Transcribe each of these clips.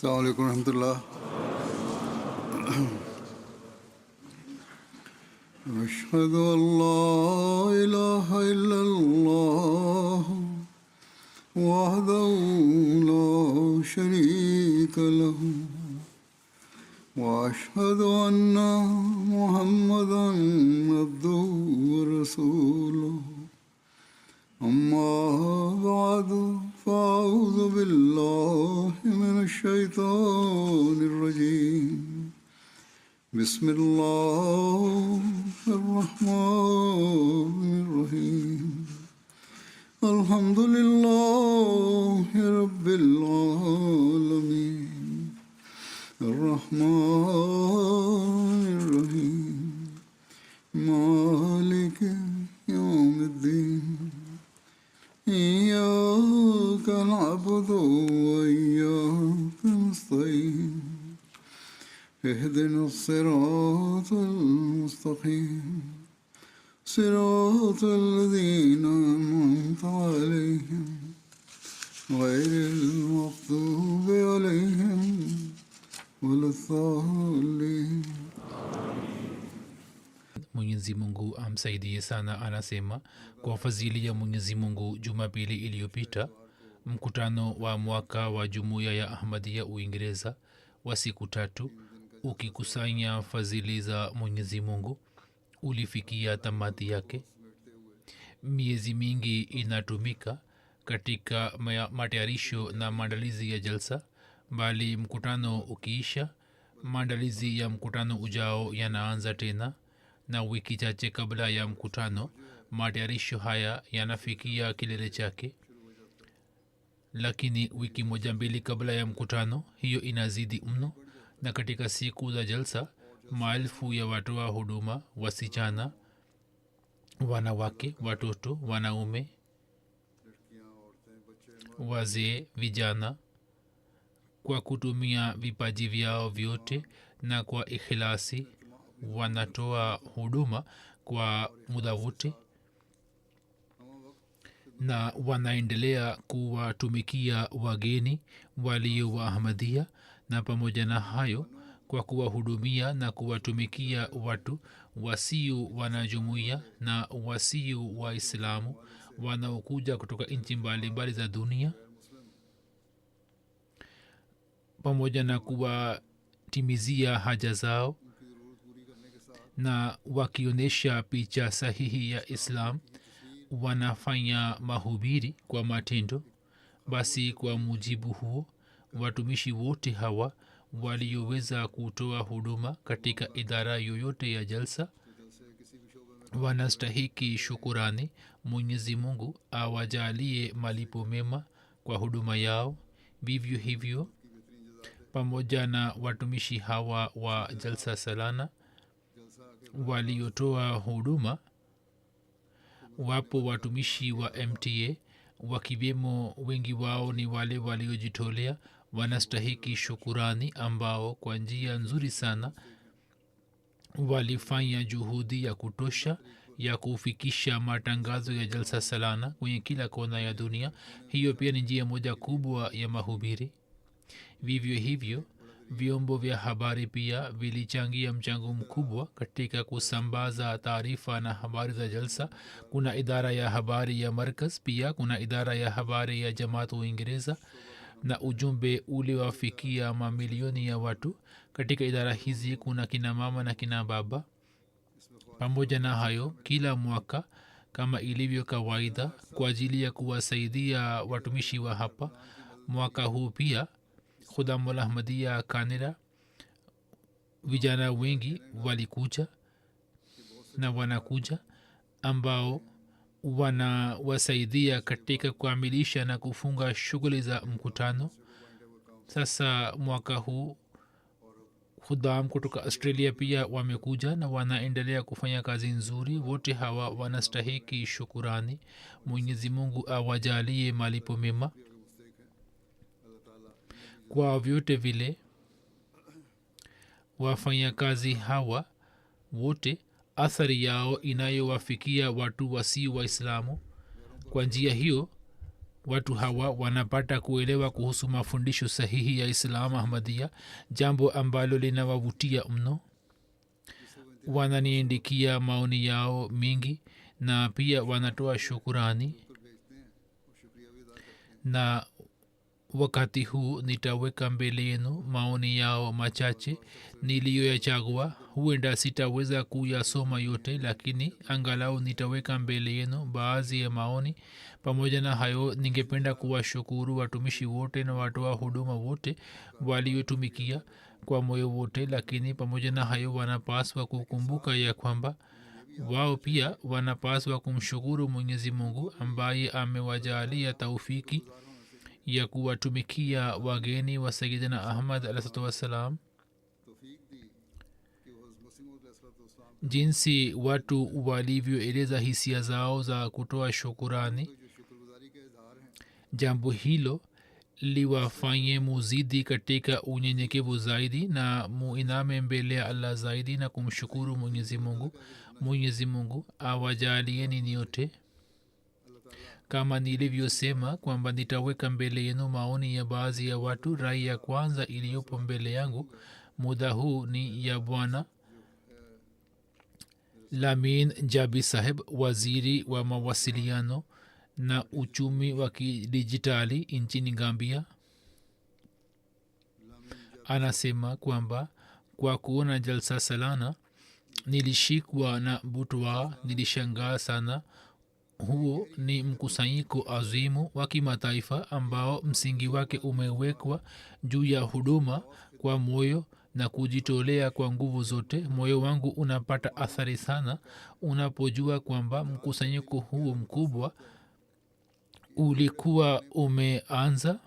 السلام عليكم ورحمة الله. أشهد أن لا إله إلا الله وحده لا شريك له وأشهد أن محمدا عبده ورسوله أما بعد فأعوذ بالله من الشيطان الرجيم بسم الله الرحمن الرحيم الحمد لله رب العالمين الرحمن الرحيم مالك يوم الدين إياك نعبد وإياك نستعين اهدنا الصراط المستقيم صراط الذين أنعمت عليهم غير المغضوب عليهم ولا الضالين. Mwenyezi Mungu amsaidie sana. Anasema kwa fadhili ya Mwenyezi Mungu, Jumapili iliyopita mkutano wa mwaka wa Jumuiya ya Ahmadiyya Uingereza wa siku 3 ukikusanya fadhili za Mwenyezi Mungu ulifikia tamati yake. Miezi mingi inatumika katika matayarisho na maandalizi ya jalsa, bali mkutano ukiisha, maandalizi ya mkutano ujao yanaanza tena, na wiki chache kabla ya mkutano matayarisho haya yanafikia kilele chake. Lakini wiki moja mbili kabla ya mkutano hiyo inazidi mno, na katika siku za jalsa maelfu ya watoa huduma, wasichana, wanawake, watoto, wanaume, wazee, vijana, kwa kutumia vipaji vyao vyote na kwa ikhlasi wanatoa huduma kwa muda wote na wanaendelea kuwatumikia wageni walio wa Ahmadiyya, na pamoja na hayo kwa kuwahudumia na kuwatumikia watu wasio wanajumuiya na wasio Waislamu wanaokuja kutoka nchi mbalimbali za dunia, pamoja na kuwatimizia haja zao na wakionyesha picha sahihi ya Islam. Wanafanya mahubiri kwa matendo. Basi kwa mujibu huo, watumishi wote hawa walioweza kutoa huduma katika idara yoyote ya jalsa wanastahiki shukurani. Mwenyezi Mungu awajalie malipo mema kwa huduma yao. Vivyo hivyo, pamoja na watumishi hawa wa jalsa salana waliotoa huduma, wapo watumishi wa MTA, wakiwemo wengi wao ni wale waliojitolea. Wanastahiki shukurani, ambao kwa njia nzuri sana walifanya juhudi ya kutosha ya kufikisha matangazo ya jalsa salana kwenye kila kona ya dunia. Hiyo pia ni njia moja kubwa ya mahubiri. Vivyo hivyo, vyombo vya habari pia vilichangia mchango mkubwa katika kusambaza taarifa na habari za jalsa. Kuna idara ya habari ya Markaz, pia kuna idara ya habari ya Jamaat Uingereza, na ujumbe uliwafikia mamilioni ya watu. Katika idara hizi kuna kina mama na kina baba. Pamoja na hayo, kila mwaka kama ilivyo kawaida kwa ajili ya kuwasaidia watumishi wa hapa, mwaka huu pia Khudamul Ahmadiyya Canada vijana wengi walikuja na wanakuja, ambao wanawasaidia katika kukamilisha na kufunga shughuli za mkutano. Sasa mwaka huu khudam kutoka Australia pia wamekuja na wanaendelea kufanya kazi nzuri. Wote hawa wanastahiki shukurani. Mwenyezi Mungu awajalie malipo mema. Kwa vyote vile wafanyakazi hawa wote athari yao inayowafikia watu wasio Waislamu. Kwa njia hiyo watu hawa wanapata kuelewa kuhusu mafundisho sahihi ya islam ahmadia, jambo ambalo linawavutia mno. Wananiandikia maoni yao mingi na pia wanatoa shukurani, na wakati huu nitaweka mbele yenu maoni yao machache niliyoyachagua. Huenda sitaweza kuyasoma yote, lakini angalau nitaweka mbele yenu baadhi ya maoni. Pamoja na hayo, ningependa kuwashukuru watumishi wote na watoa huduma wote waliotumikia kwa moyo wote, lakini pamoja na hayo wanapaswa kukumbuka ya kwamba wao pia wanapaswa kumshukuru mwenyezi mungu ambaye amewajalia taufiki ya kuwatumikia wageni wa sayidina ahmad alaihi wassalam. Jinsi watu walivyoeleza hisia zao za kutoa shukurani, jambo hilo liwafanye muzidi katika unyenyekevu zaidi na muiname mbele ya allah zaidi na kumshukuru mwenyezi mungu. Mwenyezi mungu awajalieni nyote. Kama nilivyosema kwamba nitaweka mbele yenu maoni ya baadhi ya watu, rai ya kwanza iliyopo mbele yangu muda huu ni ya bwana lamin jabi saheb, waziri wa mawasiliano na uchumi wa kidijitali nchini gambia. Anasema kwamba kwa kuona jalsa salana nilishikwa na butwa, nilishangaa sana. Huo ni mkusanyiko azimu wa kimataifa ambao msingi wake umewekwa juu ya huduma kwa moyo na kujitolea kwa nguvu zote. Moyo wangu unapata athari sana unapojua kwamba mkusanyiko huu mkubwa ulikuwa umeanza.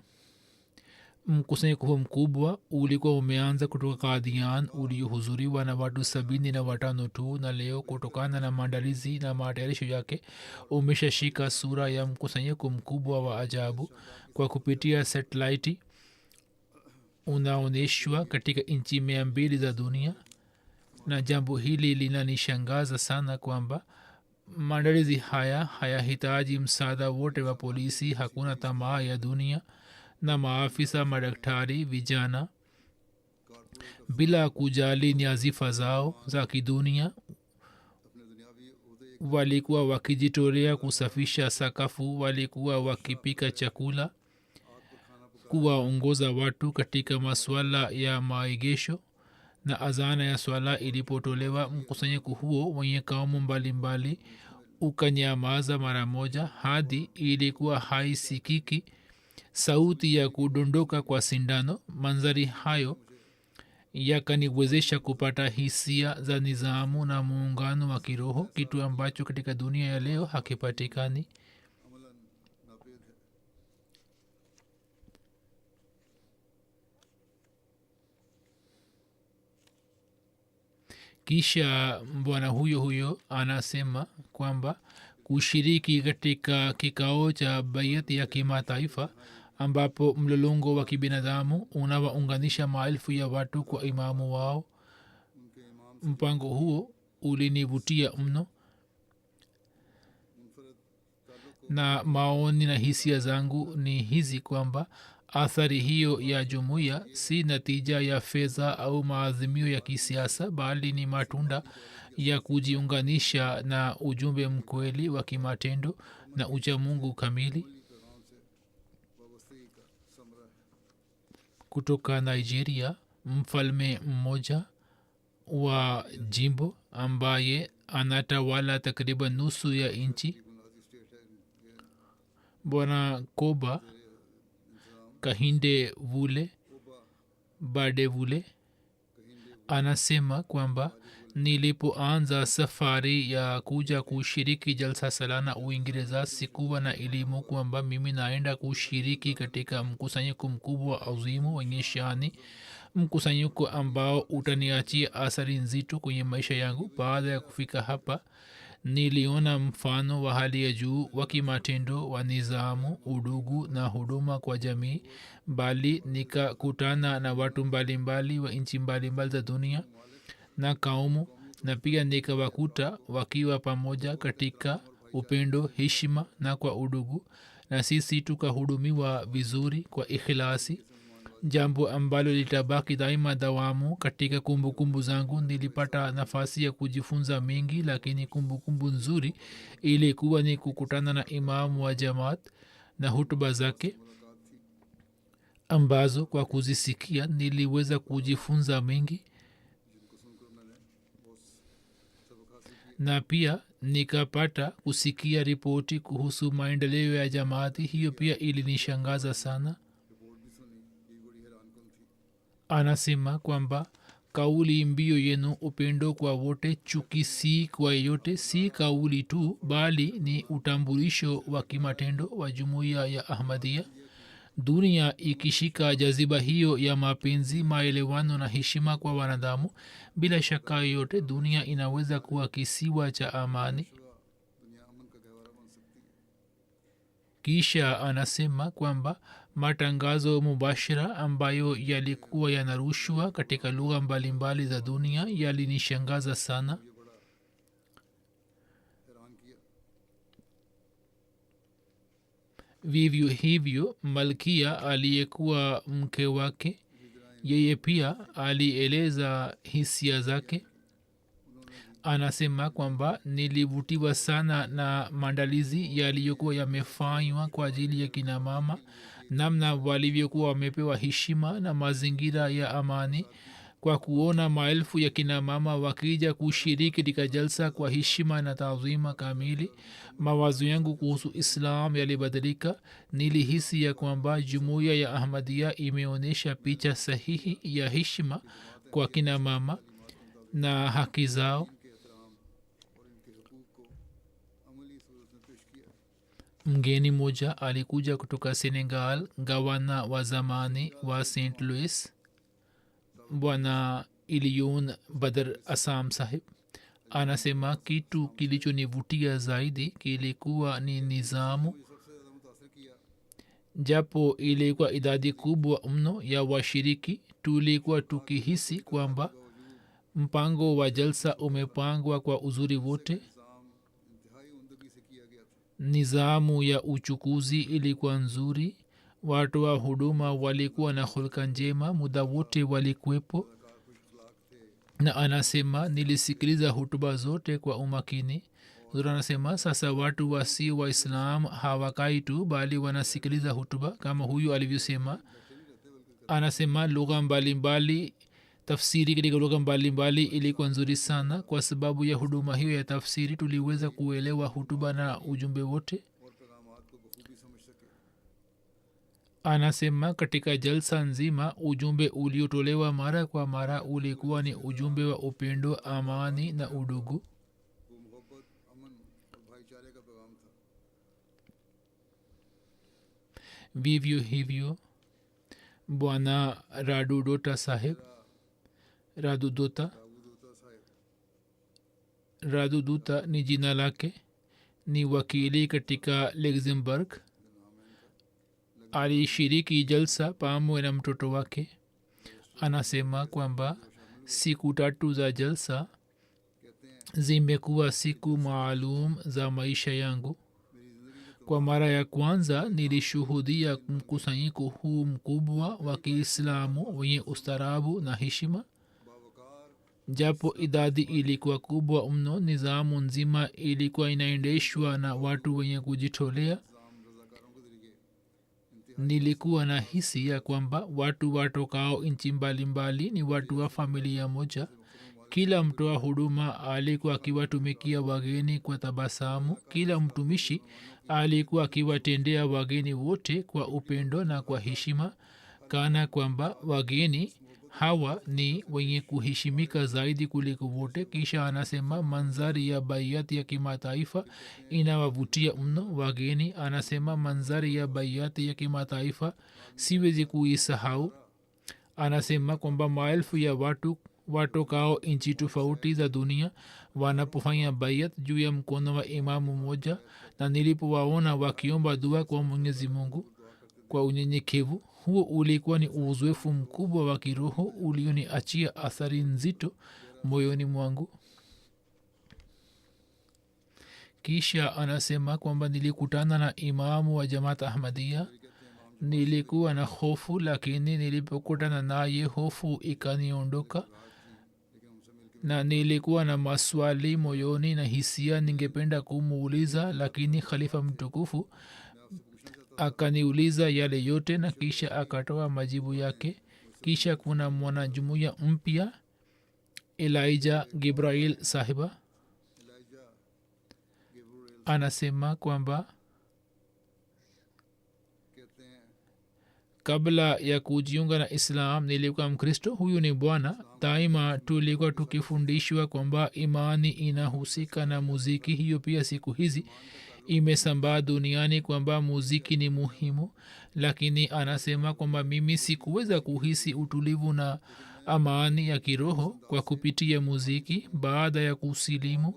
Mkusanyiko huu mkubwa ulikuwa umeanza kutoka Qadian, uliohudhuriwa na watu 75 tu, na leo kutokana na maandalizi na matayarisho yake umeshashika sura ya mkusanyiko mkubwa wa ajabu. Kwa kupitia satellite unaonyeshwa katika nchi 200 za dunia, na jambo hili linanishangaza sana kwamba maandalizi haya hayahitaji msaada wote wa polisi. Hakuna tamaa ya dunia na maafisa, madaktari, vijana, bila kujali nyazifa zao za kidunia, walikuwa wakijitolea kusafisha sakafu, walikuwa wakipika chakula, kuwaongoza watu katika masuala ya maegesho. Na azana ya swala ilipotolewa, mkusanyiko huo wenye kaumu mbalimbali ukanyamaza mara moja hadi ilikuwa haisikiki sauti ya kudondoka kwa sindano. Manzari hayo yakaniwezesha kupata hisia za nizamu na muungano wa kiroho, kitu ambacho katika dunia ya leo hakipatikani. Kisha bwana huyo anasema kwamba kushiriki katika kikao cha bayat ya kimataifa ambapo mlolongo wa kibinadamu unawaunganisha maelfu ya watu kwa imamu wao, mpango huo ulinivutia mno, na maoni na hisia zangu ni hizi kwamba athari hiyo ya jumuiya si natija ya fedha au maazimio ya kisiasa, bali ni matunda ya kujiunganisha na ujumbe mkweli wa kimatendo na uchamungu kamili. Kutoka Nigeria, mfalme mmoja wa jimbo ambaye anatawala takriban nusu ya nchi, bwana Koba Kahinde Vule Bade Vule, anasema kwamba nilipoanza safari ya kuja kushiriki jalsa salana Uingereza, sikuwa na elimu kwamba mimi naenda kushiriki katika mkusanyiko mkubwa azimu wenye shani, mkusanyiko ambao utaniachia athari nzito kwenye maisha yangu. Baada ya kufika hapa, niliona mfano wa hali ya juu wa kimatendo wa nizamu, udugu na huduma kwa jamii, bali nikakutana na watu mbalimbali wa nchi mbalimbali za dunia na kaumu, na pia nikawakuta wakiwa pamoja katika upendo, heshima na kwa udugu. na sisi tukahudumiwa vizuri kwa ikhilasi, jambo ambalo litabaki daima dawamu katika kumbukumbu zangu. Nilipata nafasi ya kujifunza mengi, lakini kumbukumbu nzuri ilikuwa ni kukutana na imamu wa jamaat na hutuba zake ambazo kwa kuzisikia niliweza kujifunza mengi, na pia nikapata kusikia ripoti kuhusu maendeleo ya jamaati. Hiyo pia ilinishangaza sana. Anasema kwamba kauli mbio yenu upendo kwa wote, chuki si kwa yeyote, si kauli tu bali ni utambulisho wa kimatendo wa jumuiya ya Ahmadiyya. Dunia ikishika jaziba hiyo ya mapenzi, maelewano na heshima kwa wanadamu, bila shaka yoyote dunia inaweza kuwa kisiwa cha amani. Kisha anasema kwamba matangazo mubashira ambayo yalikuwa yanarushwa katika lugha mbalimbali za dunia yalinishangaza sana. Vivyo hivyo malkia aliyekuwa mke wake, yeye pia alieleza hisia zake. Anasema kwamba nilivutiwa sana na maandalizi yaliyokuwa yamefanywa kwa ajili ya kina mama, namna walivyokuwa wamepewa heshima na mazingira ya amani. Kwa kuona maelfu ya kina mama wakija kushiriki katika jalsa kwa heshima na taadhima kamili, mawazo yangu kuhusu Islam yalibadilika. Nilihisi ya kwamba jumuiya ya Ahmadiyya imeonyesha picha sahihi ya heshima kwa kina mama na haki zao. Mgeni moja alikuja kutoka Senegal, gavana wa zamani wa St. Louis, bwana Ilion Badr Asam sahib. Anasema kitu kilichonivutia zaidi kilikuwa ni nizamu. Japo ilikuwa idadi kubwa mno ya washiriki, tulikuwa tukihisi kwamba mpango wa jalsa umepangwa kwa uzuri wote. Nizamu ya uchukuzi ilikuwa nzuri, watu wa huduma walikuwa na hulka njema, muda wote walikuwepo. Na anasema nilisikiliza hutuba zote kwa umakini. Zura anasema sasa watu wasi wa Islam hawakai tu bali wanasikiliza hutuba kama huyu alivyosema. Anasema lugha mbalimbali, tafsiri katika lugha mbalimbali ilikuwa nzuri sana. Kwa sababu ya huduma hiyo ya tafsiri tuliweza kuelewa hutuba na ujumbe wote. Anasema katika jalsa nzima ujumbe uliotolewa mara kwa mara ulikuwa ni ujumbe wa upendo, amani na udugu. Vivyo hivyo bwana Radudota sahib, Radudota ni jina lake, ni wakili katika Luxembourg. Alishiriki jalsa pamoja na mtoto wake. Anasema kwamba siku 3 za jalsa zimekuwa siku maalum za maisha yangu. Kwa mara ya kwanza nilishuhudia mkusanyiko huu mkubwa wa Kiislamu wenye ustaarabu na heshima. Japo idadi ilikuwa kubwa mno, nizamu nzima ilikuwa inaendeshwa na watu wenye kujitolea. Nilikuwa na hisi ya kwamba watu watokao nchi mbalimbali ni watu wa familia moja. Kila mtoa huduma alikuwa akiwatumikia wageni kwa tabasamu. Kila mtumishi alikuwa akiwatendea wageni wote kwa upendo na kwa heshima, kana kwamba wageni hawa ni wenye kuheshimika zaidi kuliko wote. Kisha anasema manzari ya bayati ya kimataifa inawavutia mno wageni. Anasema manzari ya bayati ya kimataifa siwezi kuisahau. Anasema kwamba maelfu ya watu watokao nchi tofauti za dunia wanapofanya bayat juu ya mkono wa imamu moja, na nilipowaona wakiomba dua kwa Mwenyezi Mungu kwa unyenyekevu, huo ulikuwa ni uzoefu mkubwa wa kiroho ulioniachia athari nzito moyoni mwangu. kisha anasema kwamba nilikutana na imamu wa jamaat ahmadia. Nilikuwa na hofu, lakini nilipokutana naye hofu ikaniondoka, na nilikuwa na maswali moyoni na hisia ningependa kumuuliza, lakini khalifa mtukufu akaniuliza yale yote na kisha akatoa majibu yake. kisha kuna mwanajumuiya mpya elijah gibrail sahiba anasema kwamba kabla ya kujiunga na islam nilikuwa mkristo. Huyu ni bwana. Daima tulikuwa tukifundishwa kwamba imani inahusika na muziki. Hiyo pia siku hizi imesambaa duniani kwamba muziki ni muhimu, lakini anasema kwamba mimi sikuweza kuhisi utulivu na amani ya kiroho kwa kupitia muziki baada ya kusilimu.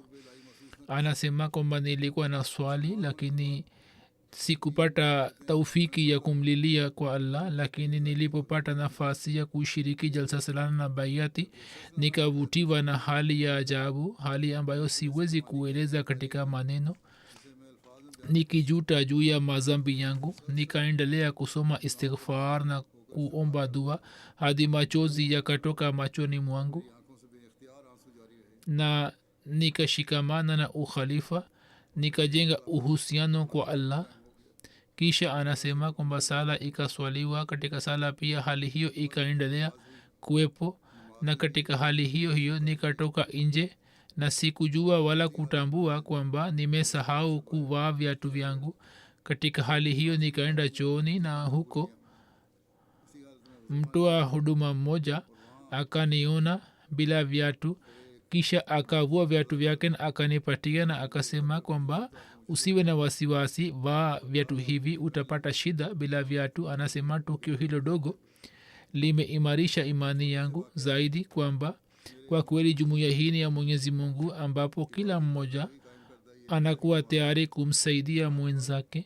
Anasema kwamba nilikuwa na swali, lakini sikupata taufiki ya kumlilia kwa allah, lakini nilipopata nafasi ya kushiriki jalsa salana na baiati nikavutiwa na hali ya ajabu, hali ambayo siwezi kueleza katika maneno. nikijuta juu ya mazambi yangu nikaendelea kusoma istighfar na kuomba dua hadi machozi yakatoka machoni mwangu, na nikashikamana na ukhalifa, nikajenga uhusiano kwa allah. kisha anasema kwamba sala ikaswaliwa. katika sala pia hali hiyo ikaendelea kuwepo, na katika hali hiyo hiyo nikatoka nje na sikujua wala kutambua kwamba nimesahau kuvaa viatu vyangu. katika hali hiyo nikaenda chooni, na huko mtoa huduma mmoja akaniona bila viatu, kisha akavua viatu vyake na akanipatia na akasema kwamba usiwe na wasiwasi, vaa viatu hivi, utapata shida bila viatu. anasema tukio hilo dogo limeimarisha imani yangu zaidi kwamba kwa kweli jumuiya hii ni ya mwenyezi mungu, ambapo kila mmoja anakuwa tayari kumsaidia mwenzake.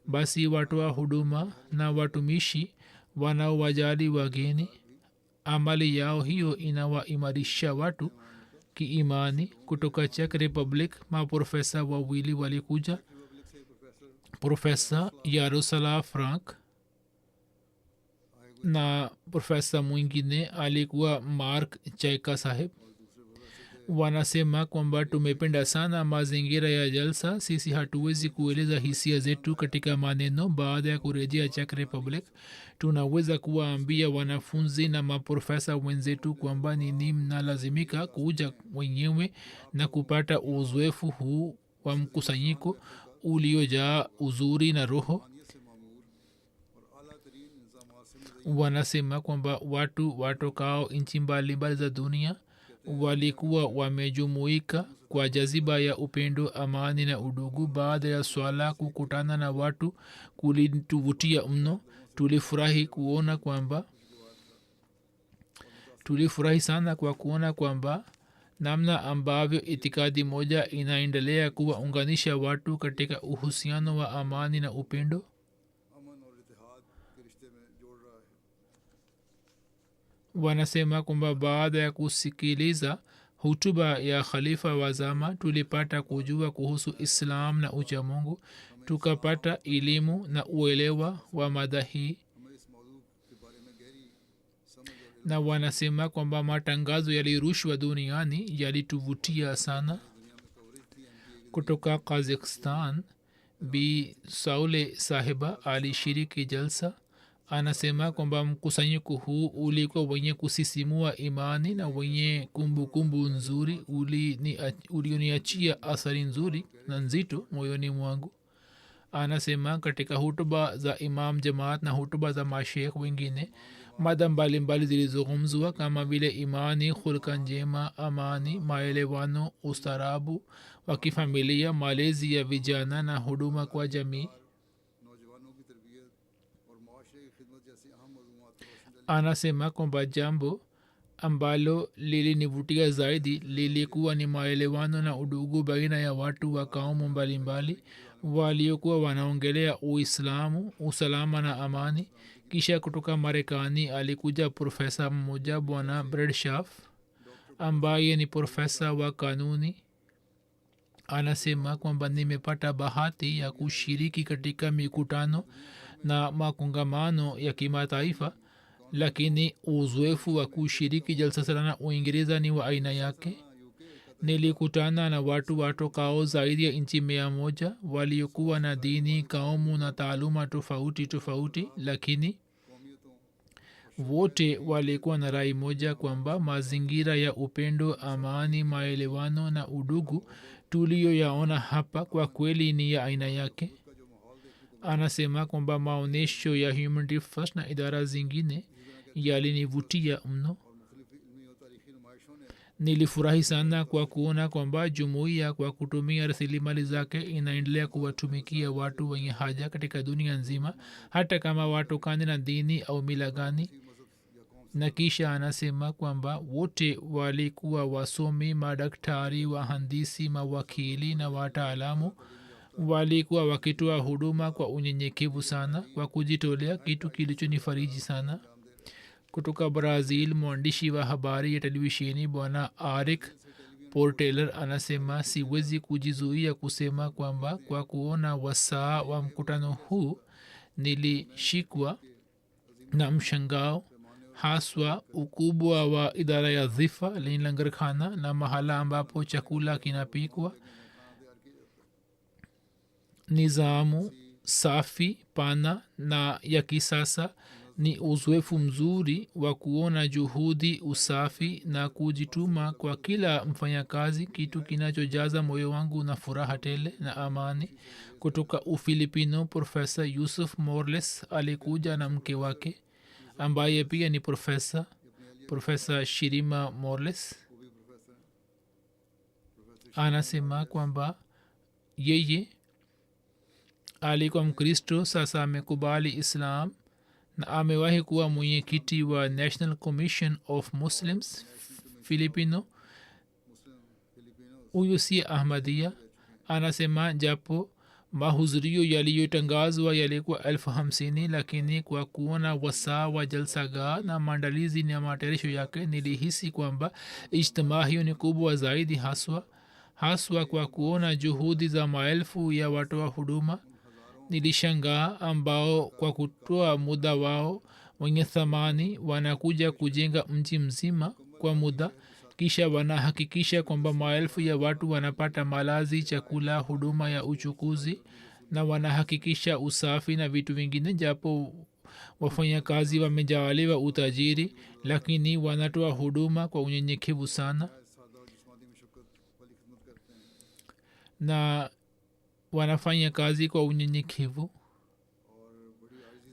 basi watoa huduma na watumishi wanaowajali wageni, amali yao hiyo inawaimarisha watu kiimani. kutoka Czech Republic maprofesa wawili walikuja, profesa yaroslav frank na profesa mwingine alikuwa mark chaika saheb. wanasema kwamba tumependa sana mazingira ya jalsa, sisi hatuwezi kueleza hisia zetu katika maneno. baada ya kurejea Czech Republic tunaweza kuwaambia wanafunzi na maprofesa wenzetu kwamba nini mnalazimika kuja wenyewe na kupata uzoefu huu wa mkusanyiko uliojaa uzuri na roho. wanasema kwamba watu watokao nchi mbalimbali za dunia walikuwa wamejumuika kwa jaziba ya upendo, amani na udugu. baada ya swala kukutana na watu kulituvutia mno. tulifurahi sana kwa kuona kwamba namna ambavyo itikadi moja inaendelea kuwaunganisha watu katika uhusiano wa amani na upendo. wanasema kwamba baada ya kusikiliza hutuba ya khalifa wa zama tulipata kujua kuhusu islam na uchamungu, tukapata elimu na uelewa wa mada hii. na wanasema kwamba matangazo yalirushwa duniani yalituvutia sana. kutoka Kazakhstan bi saule sahiba alishiriki jalsa. anasema kwamba mkusanyiko huu ulikuwa wenye kusisimua imani na wenye kumbukumbu nzuri, ulioniachia athari nzuri na nzito moyoni mwangu. anasema katika hutuba za imam jamaat na hutuba za mashekh wengine mada mbalimbali zilizozungumzwa kama vile imani, khulka njema, amani, maelewano, ustaarabu wa kifamilia, malezi ya vijana na huduma kwa jamii. anasema kwamba jambo ambalo lilinivutia zaidi lilikuwa ni maelewano na udugu baina ya watu wa kaumu mbalimbali waliokuwa wanaongelea uislamu, usalama na amani. kisha kutoka Marekani alikuja profesa mmoja bwana Bradshaw ambaye ni profesa wa kanuni. anasema kwamba nimepata bahati ya kushiriki katika mikutano na makongamano ya kimataifa, lakini uzoefu wa kushiriki jalsa salana uingereza ni wa aina yake. Nilikutana na watu watokao zaidi ya nchi 100 waliokuwa na dini, kaumu na taaluma tofauti tofauti, lakini wote walikuwa na rai moja kwamba mazingira ya upendo, amani, maelewano na udugu tuliyoyaona hapa kwa kweli ni ya aina yake. Anasema kwamba maonyesho ya Humanity First na idara zingine yalinivutia mno. Nilifurahi sana kwa kuona kwamba jumuiya kwa kutumia rasilimali zake inaendelea kuwatumikia watu wenye haja katika dunia nzima, hata kama watokane na dini au mila gani. Na kisha anasema kwamba wote walikuwa wasomi, madaktari, wahandisi, mawakili na wataalamu. Walikuwa wakitoa huduma kwa unyenyekevu sana, kwa kujitolea, kitu kilichonifariji sana. Kutoka Brazil, mwandishi wa habari ya televisheni bwana Arik Porteller anasema, siwezi kujizuia kusema kwamba kwa kuona wasaa wa mkutano huu nilishikwa na mshangao, haswa ukubwa wa idara ya dhifa langarkhana na mahala ambapo chakula kinapikwa. Nizamu safi, pana na ya kisasa ni uzoefu mzuri wa kuona juhudi, usafi na kujituma kwa kila mfanyakazi, kitu kinachojaza moyo wangu na furaha tele na amani. Kutoka Ufilipino, Profesa Yusuf Morles alikuja na mke wake ambaye pia ni Profesa Shirima Morles. Anasema kwamba yeye alikuwa Mkristo, sasa amekubali Islam na amewahi kuwa mwenyekiti wa National Commission of Muslims Filipino. Huyu si Ahmadia. Anasema japo mahudhurio yaliyotangazwa yalikuwa 50,000, lakini kwa kuona wasaa wa jalsaga na maandalizi na matayarisho yake nilihisi kwamba ijtimaa hiyo ni kubwa zaidi, haswa kwa kuona juhudi za maelfu ya watoa huduma. Nilishangaa ambao kwa kutoa muda wao wenye thamani wanakuja kujenga mji mzima kwa muda, kisha wanahakikisha kwamba maelfu ya watu wanapata malazi, chakula, huduma ya uchukuzi, na wanahakikisha usafi na vitu vingine. Japo wafanyakazi wamejaliwa utajiri, lakini wanatoa huduma kwa unyenyekevu sana na wanafanya kazi kwa unyenyekevu,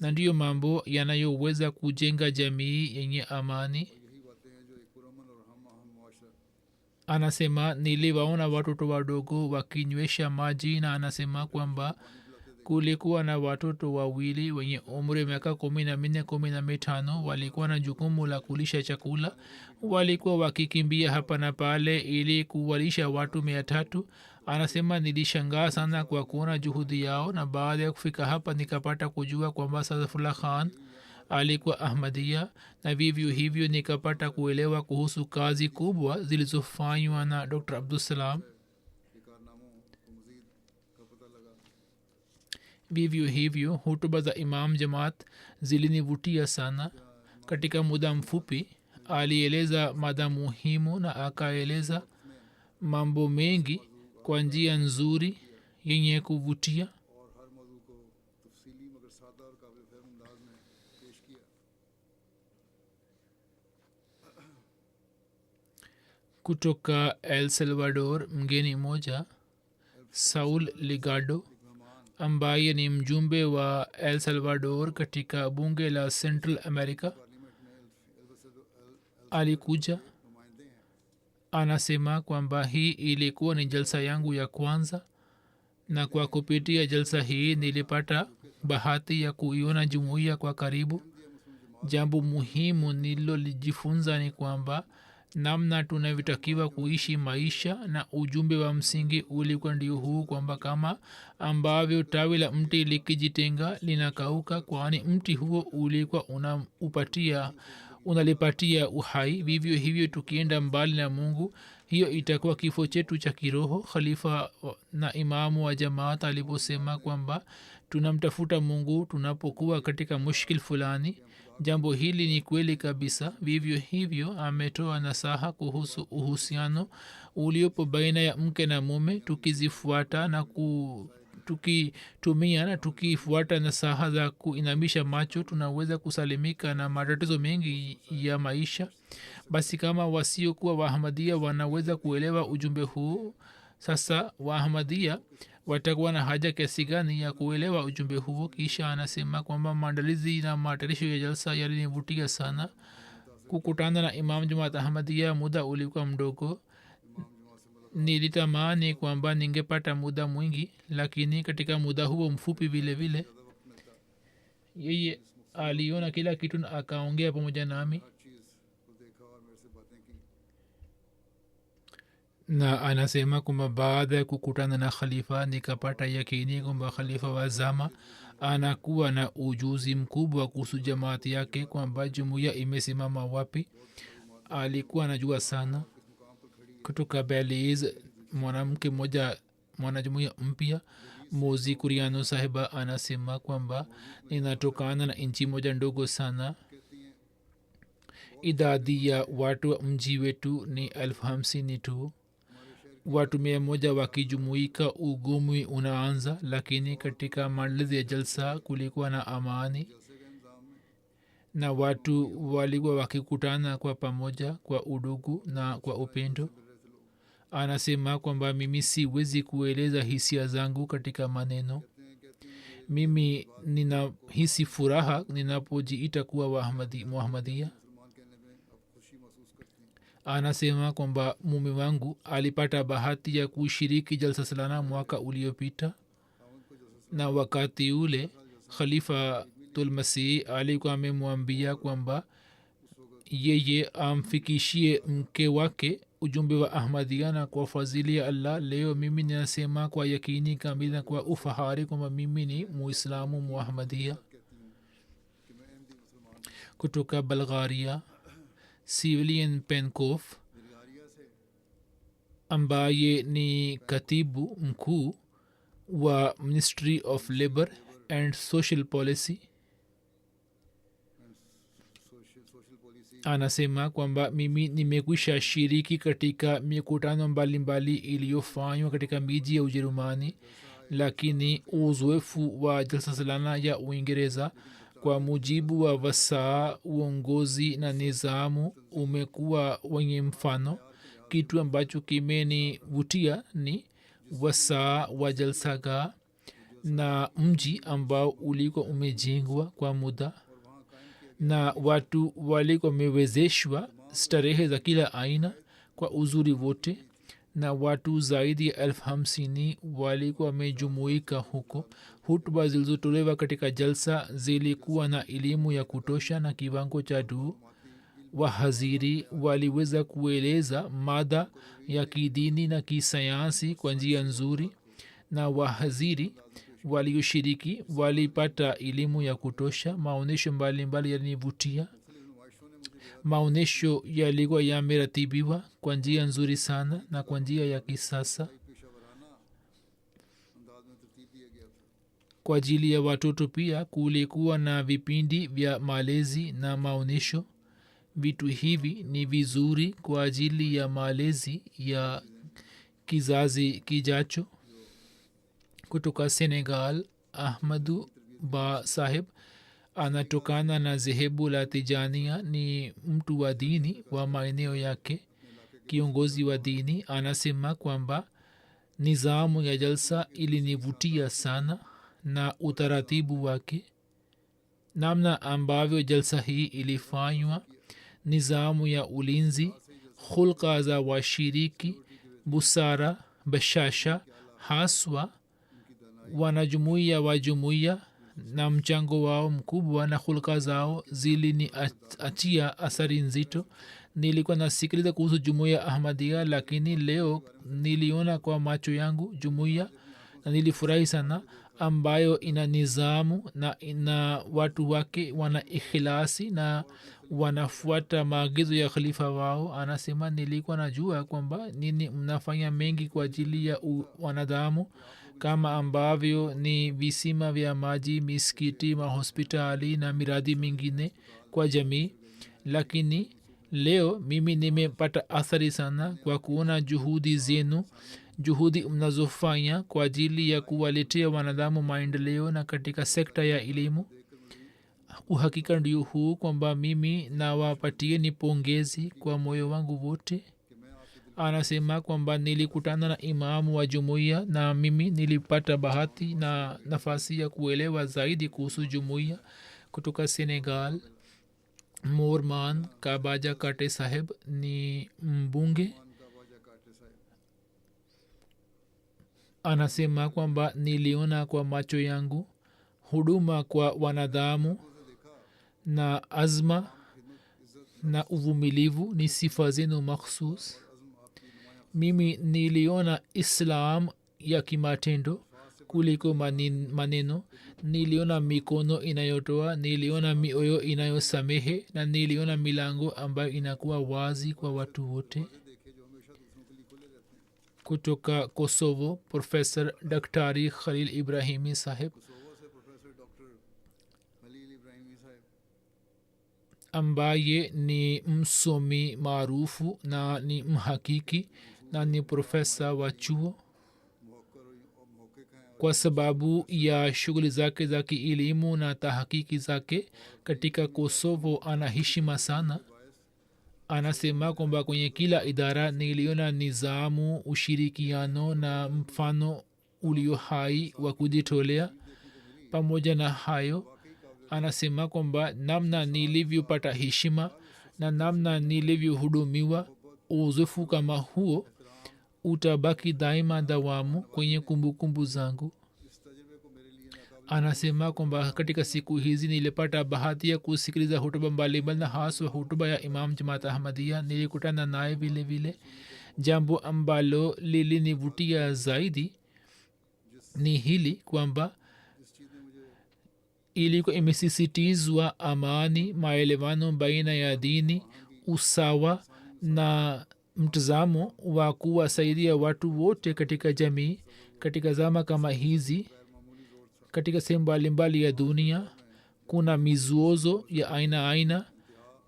na ndiyo mambo yanayoweza kujenga jamii yenye amani. Anasema niliwaona watoto wadogo wakinywesha maji, na anasema kwamba kulikuwa na watoto wawili wenye umri miaka 14, 15 walikuwa na jukumu la kulisha chakula. Walikuwa wakikimbia hapa na pale ili kuwalisha watu 300. Anasema nilishangaa sana kwa kuona juhudi yao, na baada ya kufika hapa nikapata kujua kwamba Sadafullah Khan alikuwa Ahmadia, na vivyo hivyo nikapata kuelewa kuhusu kazi kubwa zilizofanywa na Dr. Abdussalam. Vivyo hivyo hutuba za Imam Jamaat zilinivutia sana. Katika muda mfupi alieleza mada muhimu na akaeleza mambo mengi kwa njia nzuri yenye kuvutia. Kutoka El Salvador, mgeni moja Saul Ligado ambaye ni mjumbe wa El Salvador katika bunge la Central America alikuja. Anasema kwamba hii ilikuwa ni jalsa yangu ya kwanza, na kwa kupitia jalsa hii nilipata bahati ya kuiona jumuiya kwa karibu. Jambo muhimu nililolijifunza ni kwamba namna tunavyotakiwa kuishi maisha, na ujumbe wa msingi ulikuwa ndio huu kwamba kama ambavyo tawi la mti likijitenga linakauka, kwani mti huo ulikuwa unalipatia uhai, vivyo hivyo tukienda mbali na Mungu hiyo itakuwa kifo chetu cha kiroho. Khalifa na imamu wa jamaat aliposema kwamba tunamtafuta mungu tunapokuwa katika mushkil fulani, jambo hili ni kweli kabisa. vivyo hivyo ametoa nasaha kuhusu uhusiano uliopo baina ya mke na mume. Tukizifuata na tukitumia na tukifuata nasaha za kuinamisha macho, tunaweza kusalimika na matatizo mengi ya maisha. Basi kama wasiokuwa wahamadia wanaweza kuelewa ujumbe huu, sasa wahamadia watakuwa na haja kiasi gani ya kuelewa ujumbe huo. Kisha anasema kwamba maandalizi na matayarisho ya jalsa yalinivutia sana. kukutana na imam jamaat ahmadia muda ulikuwa mdogo. Nilitamani kwamba ningepata muda mwingi, lakini katika muda huo mfupi vile vile yeye aliona kila kitu na akaongea pamoja nami, na anasema kwamba baada ya kukutana na khalifa nikapata yakini kwamba khalifa wa zama anakuwa na ujuzi mkubwa kuhusu jamaati yake, kwamba jumuiya imesimama wapi. alikuwa anajua sana. kutoka belize mwanamke mmoja mwanajumuiya mpya mozi kuriano sahiba anasema kwamba ninatokana na nchi moja ndogo sana. idadi ya watu wa mji wetu ni 50 tu. watu 100 wakijumuika ugomwi unaanza, lakini katika maandalizi ya jalsa kulikuwa na amani na watu walikuwa wakikutana kwa pamoja kwa udugu na kwa upendo. anasema kwamba mimi siwezi kueleza hisia zangu katika maneno. mimi ninahisi furaha ninapojiita kuwa muhamadia. anasema kwamba mume wangu alipata bahati ya kushiriki jalsa salana mwaka uliopita, na wakati ule khalifa tulmasih alikuwa amemwambia kwamba yeye amfikishie mke wake ujumbe wa ahmadia, na kwa fadhili ya allah leo mimi ninasema kwa yakini kamili na kwa ufahari kwamba mimi ni muislamu muahmadia. kutoka bulgaria civilian penkov ambaye ni katibu mkuu wa ministry of labor and social policy anasema kwamba mimi nimekwisha shiriki katika mikutano mbalimbali iliyofanywa katika miji ya ujerumani, lakini uzoefu wa jalsa salana ya uingereza kwa mujibu wa wasaa uongozi na nizamu umekuwa wenye mfano. kitu ambacho kimenivutia ni wasaa wa jalsaga na mji ambao ulikuwa umejengwa kwa muda, na watu walikuwa wamewezeshwa starehe za kila aina kwa uzuri wote, na watu zaidi ya 50 walikuwa wamejumuika huko. hutuba zilizotolewa katika jalsa zilikuwa na elimu ya kutosha na kiwango cha juu. wahaziri waliweza kueleza mada ya kidini na kisayansi kwa njia nzuri, na wahaziri walioshiriki walipata elimu ya kutosha. maonyesho mbalimbali yalinivutia. maonyesho yalikuwa yameratibiwa kwa njia nzuri sana na kwa njia ya kisasa. kwa ajili ya watoto pia kulikuwa na vipindi vya malezi na maonyesho. vitu hivi ni vizuri kwa ajili ya malezi ya kizazi kijacho. kutoka senegal ahmadu ba saheb anatokana na zehebu la tijania, ni mtu wa dini wa maeneo yake, kiongozi wa dini. anasema kwamba nizamu ya jalsa ilinivutia sana na utaratibu wake, namna ambavyo jalsa hii ilifanywa, nizamu ya ulinzi, hulka za washiriki, busara, bashasha, haswa wanajumuiya wa jumuiya na mchango wao mkubwa na hulka zao ziliniachia athari nzito. nilikuwa nasikiliza kuhusu jumuiya ahmadia, lakini leo niliona kwa macho yangu jumuiya na nilifurahi sana, ambayo ina nizamu na ina watu wake wana ikhilasi na wanafuata maagizo ya khalifa wao. Anasema nilikuwa najua kwamba nini mnafanya mengi kwa ajili ya wanadamu, kama ambavyo ni visima vya maji, misikiti, mahospitali na miradi mingine kwa jamii, lakini leo mimi nimepata athari sana kwa kuona juhudi zenu, juhudi mnazofanya kwa ajili ya kuwaletea wanadamu maendeleo na katika sekta ya elimu. Uhakika ndio huu kwamba mimi nawapatieni pongezi kwa moyo wangu wote. Anasema kwamba nilikutana na imamu wa jumuiya na mimi nilipata bahati na nafasi ya kuelewa zaidi kuhusu jumuiya. Kutoka Senegal, Morman Kabaja Kate Saheb ni mbunge. Anasema kwamba niliona kwa macho yangu huduma kwa wanadamu na azma na uvumilivu ni sifa zenu makhsus. Mimi niliona islam ya kimatendo kuliko maneno. Niliona mikono inayotoa, niliona mioyo inayosamehe na niliona milango ambayo inakuwa wazi kwa watu wote. Kutoka Kosovo, Professor Daktari Khalil Ibrahimi Saheb ambaye ni msomi maarufu na ni mhakiki na ni profesa wa chuo. Kwa sababu ya shughuli zake za kielimu na tahakiki zake katika Kosovo ana heshima sana. Anasema kwamba kwenye kila idara niliona nizamu, ushirikiano na mfano ulio hai wa kujitolea. Pamoja na hayo, anasema kwamba namna nilivyopata heshima na namna nilivyohudumiwa, uzoefu kama huo utabaki daima dawamu kwenye kumbukumbu zangu. Anasema kwamba katika siku hizi nilipata bahati ya kusikiliza hutuba mbalimbali na haswa hutuba ya Imam Jamaat Ahmadiyya. Nilikutana naye vile vile. Jambo ambalo lilinivutia zaidi ni hili kwamba ilikuwa imesisitizwa amani, maelewano baina ya dini, usawa na mtazamo wa kuwasaidia watu wote katika jamii. Katika zama kama hizi katika sehemu mbalimbali ya dunia kuna mizozo ya aina aina,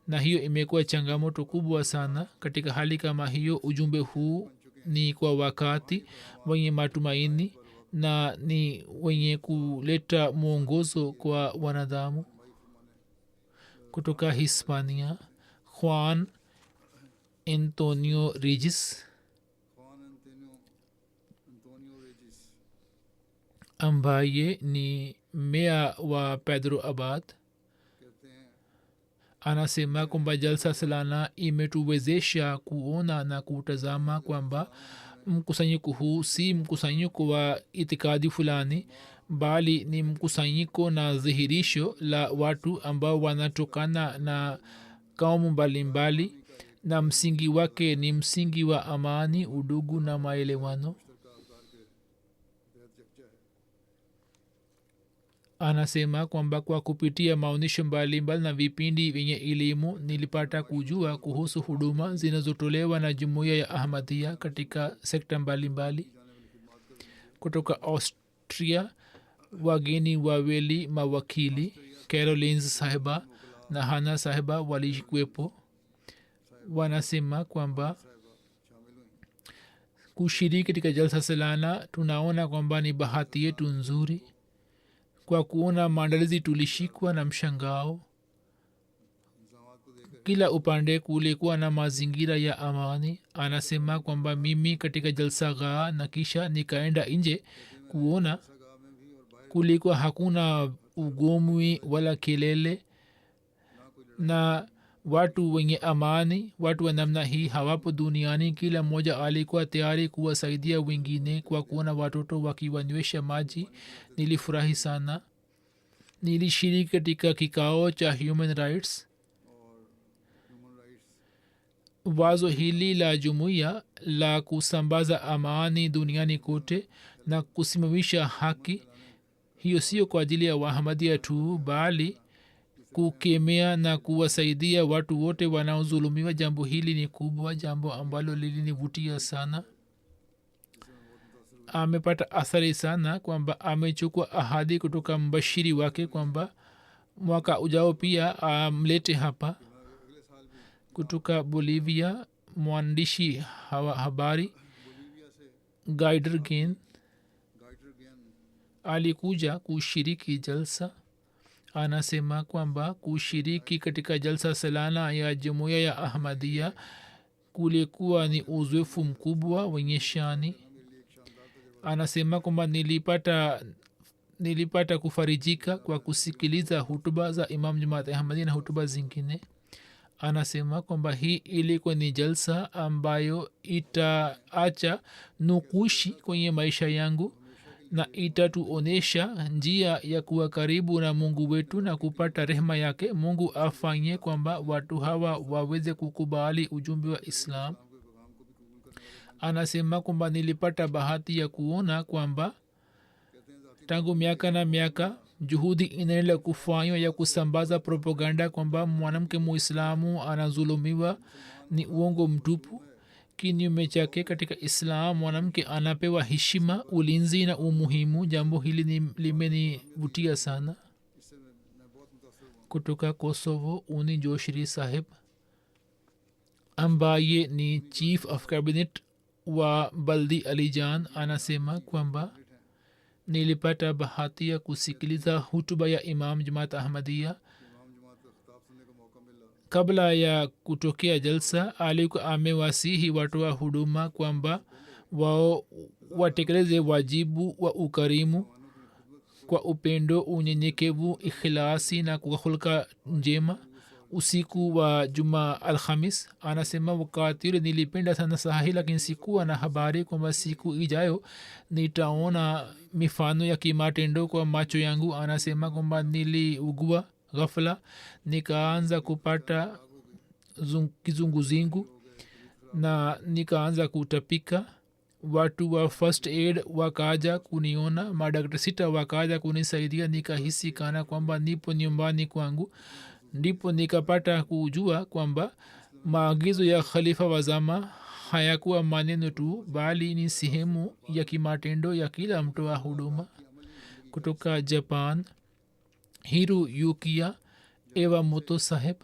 na hiyo imekuwa changamoto kubwa sana. Katika hali kama hiyo, ujumbe huu ni kwa wakati wenye matumaini na ni wenye kuleta mwongozo kwa wanadamu. Kutoka Hispania, Juan Antonio Regis ambaye ni meya wa Pedro Abad anasema kwamba jalsa salana imetuwezesha kuona na kutazama kwamba mkusanyiko huu si mkusanyiko wa itikadi fulani, bali ni mkusanyiko na dhihirisho la watu ambao wanatokana na kaumu mbalimbali, na msingi wake ni msingi wa amani, udugu na maelewano. Anasema kwamba kwa kupitia maonyesho mbalimbali na vipindi vyenye elimu nilipata kujua kuhusu huduma zinazotolewa na jumuiya ya Ahmadiyya katika sekta mbalimbali. Kutoka Austria, wageni wawili mawakili Caroline Sahiba na Hana Sahiba walikuwepo. Wanasema kwamba kushiriki katika jalsa salana tunaona kwamba ni bahati yetu nzuri. Kwa kuona maandalizi tulishikwa na mshangao. Kila upande kulikuwa na mazingira ya amani. Anasema kwamba mimi katika jalsa ghaa na kisha nikaenda nje kuona, kulikuwa hakuna ugomvi wala kelele, na watu wenye amani, watu wa namna hii hawapo duniani. Kila mmoja alikuwa tayari kuwasaidia wengine. Kwa kuona watoto wakiwanywesha maji nilifurahi sana. Nilishiriki katika kikao cha human rights. Wazo hili la jumuiya la kusambaza amani duniani kote na kusimamisha haki, hiyo sio kwa ajili ya Wahamadia tu, bali kukemea na kuwasaidia watu wote wanaozulumiwa. Jambo hili ni kubwa, jambo ambalo lilinivutia sana. Amepata athari sana kwamba amechukua ahadi kutoka mbashiri wake kwamba mwaka ujao pia amlete hapa kutoka bolivia mwandishi habari Gaider Gen alikuja kushiriki jalsa. Anasema kwamba kushiriki katika jalsa salana ya jumuiya ya Ahmadiyya kulikuwa ni uzoefu mkubwa wenye shani. Anasema kwamba nilipata kufarijika kwa kusikiliza hutuba za Imam Jamaat Ahmadiyya na hutuba zingine. Anasema kwamba hii ilikuwa ni jalsa ambayo itaacha nukushi kwenye maisha yangu na itatuonesha njia ya kuwa karibu na Mungu wetu na kupata rehema yake. Mungu afanye kwamba watu hawa waweze kukubali ujumbe wa Islam. Anasema kwamba nilipata bahati ya kuona kwamba tangu miaka na miaka juhudi inaendelea kufanywa ya kusambaza propaganda kwamba mwanamke muislamu anazulumiwa. Ni uongo mtupu. Kinyume chake, katika Islam mwanamke anapewa heshima, ulinzi na umuhimu. Jambo hili limenivutia sana. Kutoka Kosovo, Uni Joshri Sahib ambaye ni chief of cabinet wa Baldi Alijan anasema kwamba nilipata bahati ya kusikiliza hutuba ya Imam Jamaat Ahmadiyya. Kabla ya kutokea jalsa alikuwa amewasihi watu wa huduma kwamba wao watekeleze wajibu wa ukarimu kwa upendo, unyenyekevu, ikhlasi na kwa hulka njema. Usiku wa Juma Alhamis anasema wakati ule nilipenda sana sahihi, lakini sikuwa na habari kwamba siku ijayo nitaona mifano ya kimatendo kwa macho yangu. Anasema kwamba niliugua ghafla, nikaanza kupata kizunguzingu na nikaanza kutapika. Watu wa first aid wakaja kuniona, madaktari 6 wakaja kunisaidia. Nikahisi kana kwamba nipo nyumbani kwangu. Ndipo nikapata kujua kwamba maagizo ya khalifa wa zama hayakuwa maneno tu, bali ni sehemu ya kimatendo ya kila mtu wa huduma. Kutoka Japan, Hiru Yukiya Ewamoto Sahib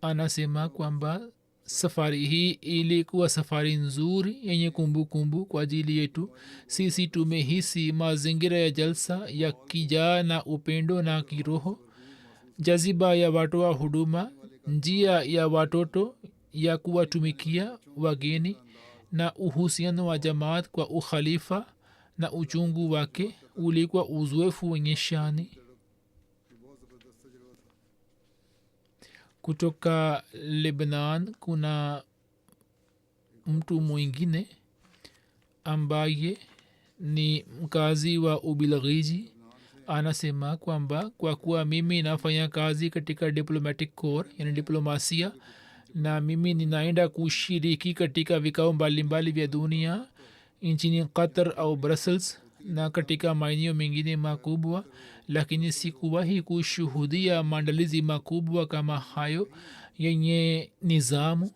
anasema kwamba safari hii ilikuwa safari nzuri yenye kumbukumbu kwa ajili yetu. Sisi tumehisi mazingira ya jalsa ya kijaa na upendo na kiroho. Jaziba ya watu wa huduma, njia ya watoto ya kuwatumikia wageni na uhusiano wa jamaat kwa ukhalifa na uchungu wake ulikuwa uzoefu wenye shani. Kutoka Lebanon kuna mtu mwingine ambaye ni mkazi wa Ubilghiji. Anasema kwamba kwa kuwa mimi nafanya kazi katika diplomatic corps, yani diplomasia, na mimi ninaenda kushiriki katika vikao mbalimbali vya dunia nchini Qatar au Brussels na katika maeneo mengine makubwa, lakini sikuwahi kushuhudia maandalizi makubwa kama hayo yenye nizamu,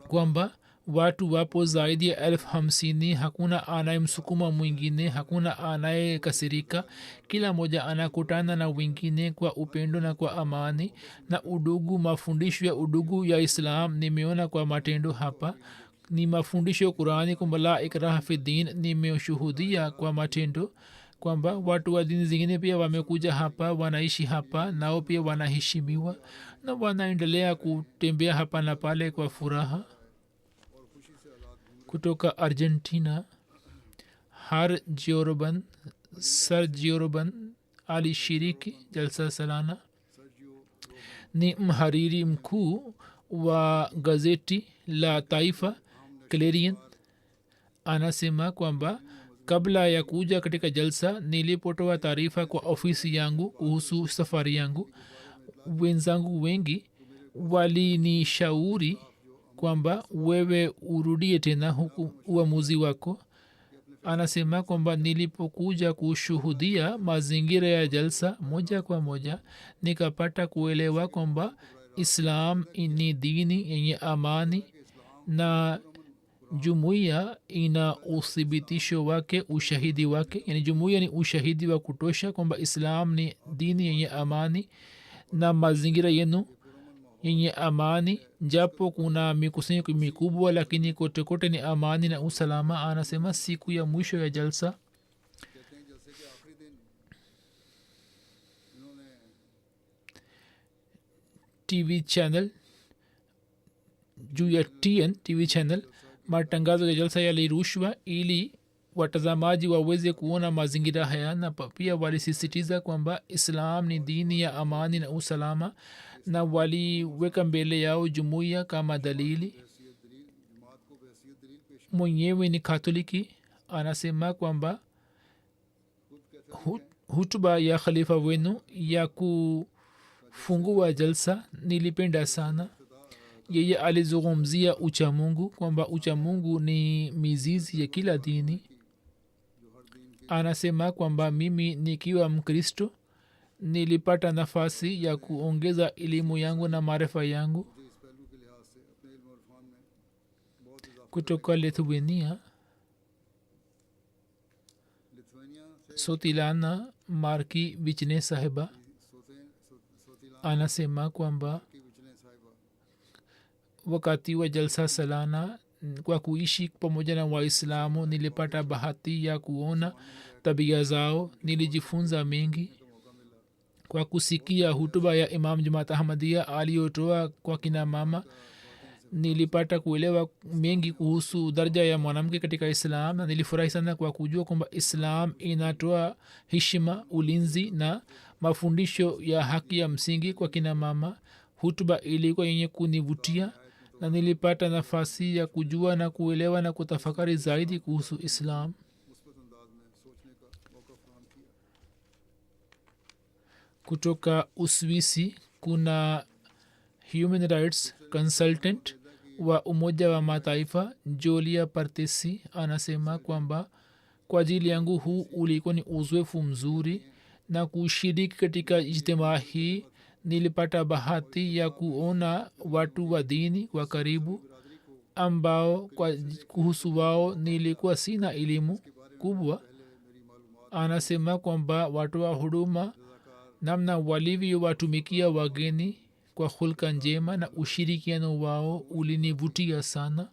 kwamba watu wapo zaidi ya 50,000. Hakuna anayemsukuma mwingine, hakuna anayekasirika. Kila moja anakutana na wengine kwa upendo na kwa amani na udugu. Mafundisho ya udugu ya Islam nimeona kwa matendo hapa. Ni mafundisho ya Qurani kwamba la ikraha fi din, nimeshuhudia kwa matendo kwamba watu wa dini zingine pia wamekuja hapa, wanaishi hapa, nao pia wanaheshimiwa na wanaendelea kutembea hapa na pale kwa furaha. Kutoka Argentina, Har Giorban Sir Giorban alishiriki jalsa salana. Ni mhariri mkuu wa gazeti la Taifa Clarion. Anasema kwamba kabla ya kuja katika jalsa nilipotoa taarifa kwa ofisi yangu kuhusu safari yangu, wenzangu wengi walinishauri kwamba wewe urudie tena huku uamuzi wako. anasema kwamba nilipokuja kushuhudia mazingira ya jalsa moja kwa moja nikapata kuelewa kwamba islam ni dini yenye amani na jumuiya ina uthibitisho wake ushahidi wake yani jumuiya ni ushahidi wa kutosha kwamba islam ni dini yenye amani na mazingira yenu yenye amani japo kuna mikusanyiko mikubwa lakini kote kote ni amani na usalama anasema siku ya mwisho ya jalsa tv channel juu ya tn tv channel matangazo ya jalsa yalirushwa ili watazamaji waweze kuona mazingira haya na pia walisisitiza kwamba islam ni dini ya amani na usalama na waliweka mbele yao jumuiya kama dalili mwenyewe ni katoliki anasema kwamba hutuba ya khalifa wenu ya kufungua jalsa nilipenda sana yeye alizungumzia uchamungu kwamba uchamungu ni mizizi ya kila dini anasema kwamba mimi nikiwa mkristo nilipata nafasi ya kuongeza elimu yangu na maarifa yangu kutoka lithuania sotilana marki vichne sahiba anasema kwamba wakati wa jalsa salana kwa kuishi pamoja na waislamu nilipata bahati ya kuona tabia zao nilijifunza mengi kwa kusikia hutuba ya imam jamaat ahmadia aliyotoa kwa kina mama nilipata kuelewa mengi kuhusu daraja ya mwanamke katika islam na nilifurahi sana kwa kujua kwamba islam inatoa heshima ulinzi na mafundisho ya haki ya msingi kwa kina mama hutuba ilikuwa yenye kunivutia na nilipata nafasi ya kujua na kuelewa na kutafakari zaidi kuhusu islam kutoka uswisi kuna human rights consultant wa umoja wa mataifa jolia partesi anasema kwamba kwa ajili yangu huu ulikuwa ni uzoefu mzuri na kushiriki katika ijtimaa hii nilipata bahati ya kuona watu wa dini wa karibu ambao kwa kuhusu wao nilikuwa sina elimu kubwa anasema kwamba watu wa huduma namna walivyowatumikia wageni kwa hulka njema na ushirikiano wao ulinivutia sana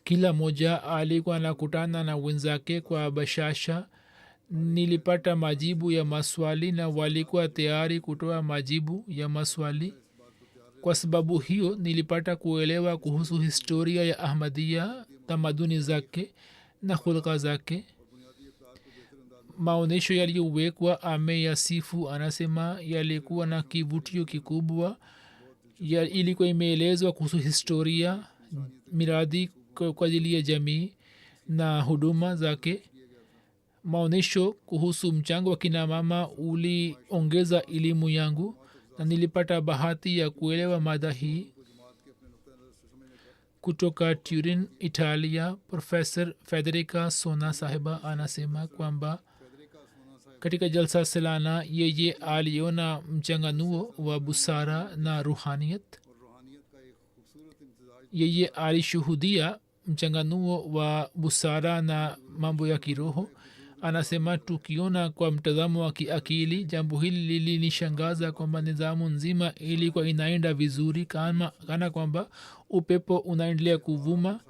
kila moja alikuwa anakutana na wenzake kwa bashasha nilipata majibu ya maswali na walikuwa tayari kutoa majibu ya maswali kwa sababu hiyo nilipata kuelewa kuhusu historia ya ahmadia tamaduni zake na hulka zake maonyesho yaliyowekwa ameyasifu anasema yalikuwa na kivutio kikubwa ilikuwa imeelezwa kuhusu historia miradi kwa ajili ya jamii na huduma zake maonyesho kuhusu mchango wa kina mama uliongeza elimu yangu na nilipata bahati ya kuelewa mada hii kutoka turin italia professor federica sona sahiba anasema kwamba katika jalsa salana yeye aliona mchanganuo wa busara na ruhaniyat yeye alishuhudia mchanganuo wa busara na mambo ya kiroho anasema tukiona kwa mtazamo wa kiakili jambo hili lilinishangaza kwamba nizamu nzima ilikuwa inaenda vizuri kana kwamba upepo unaendelea kuvuma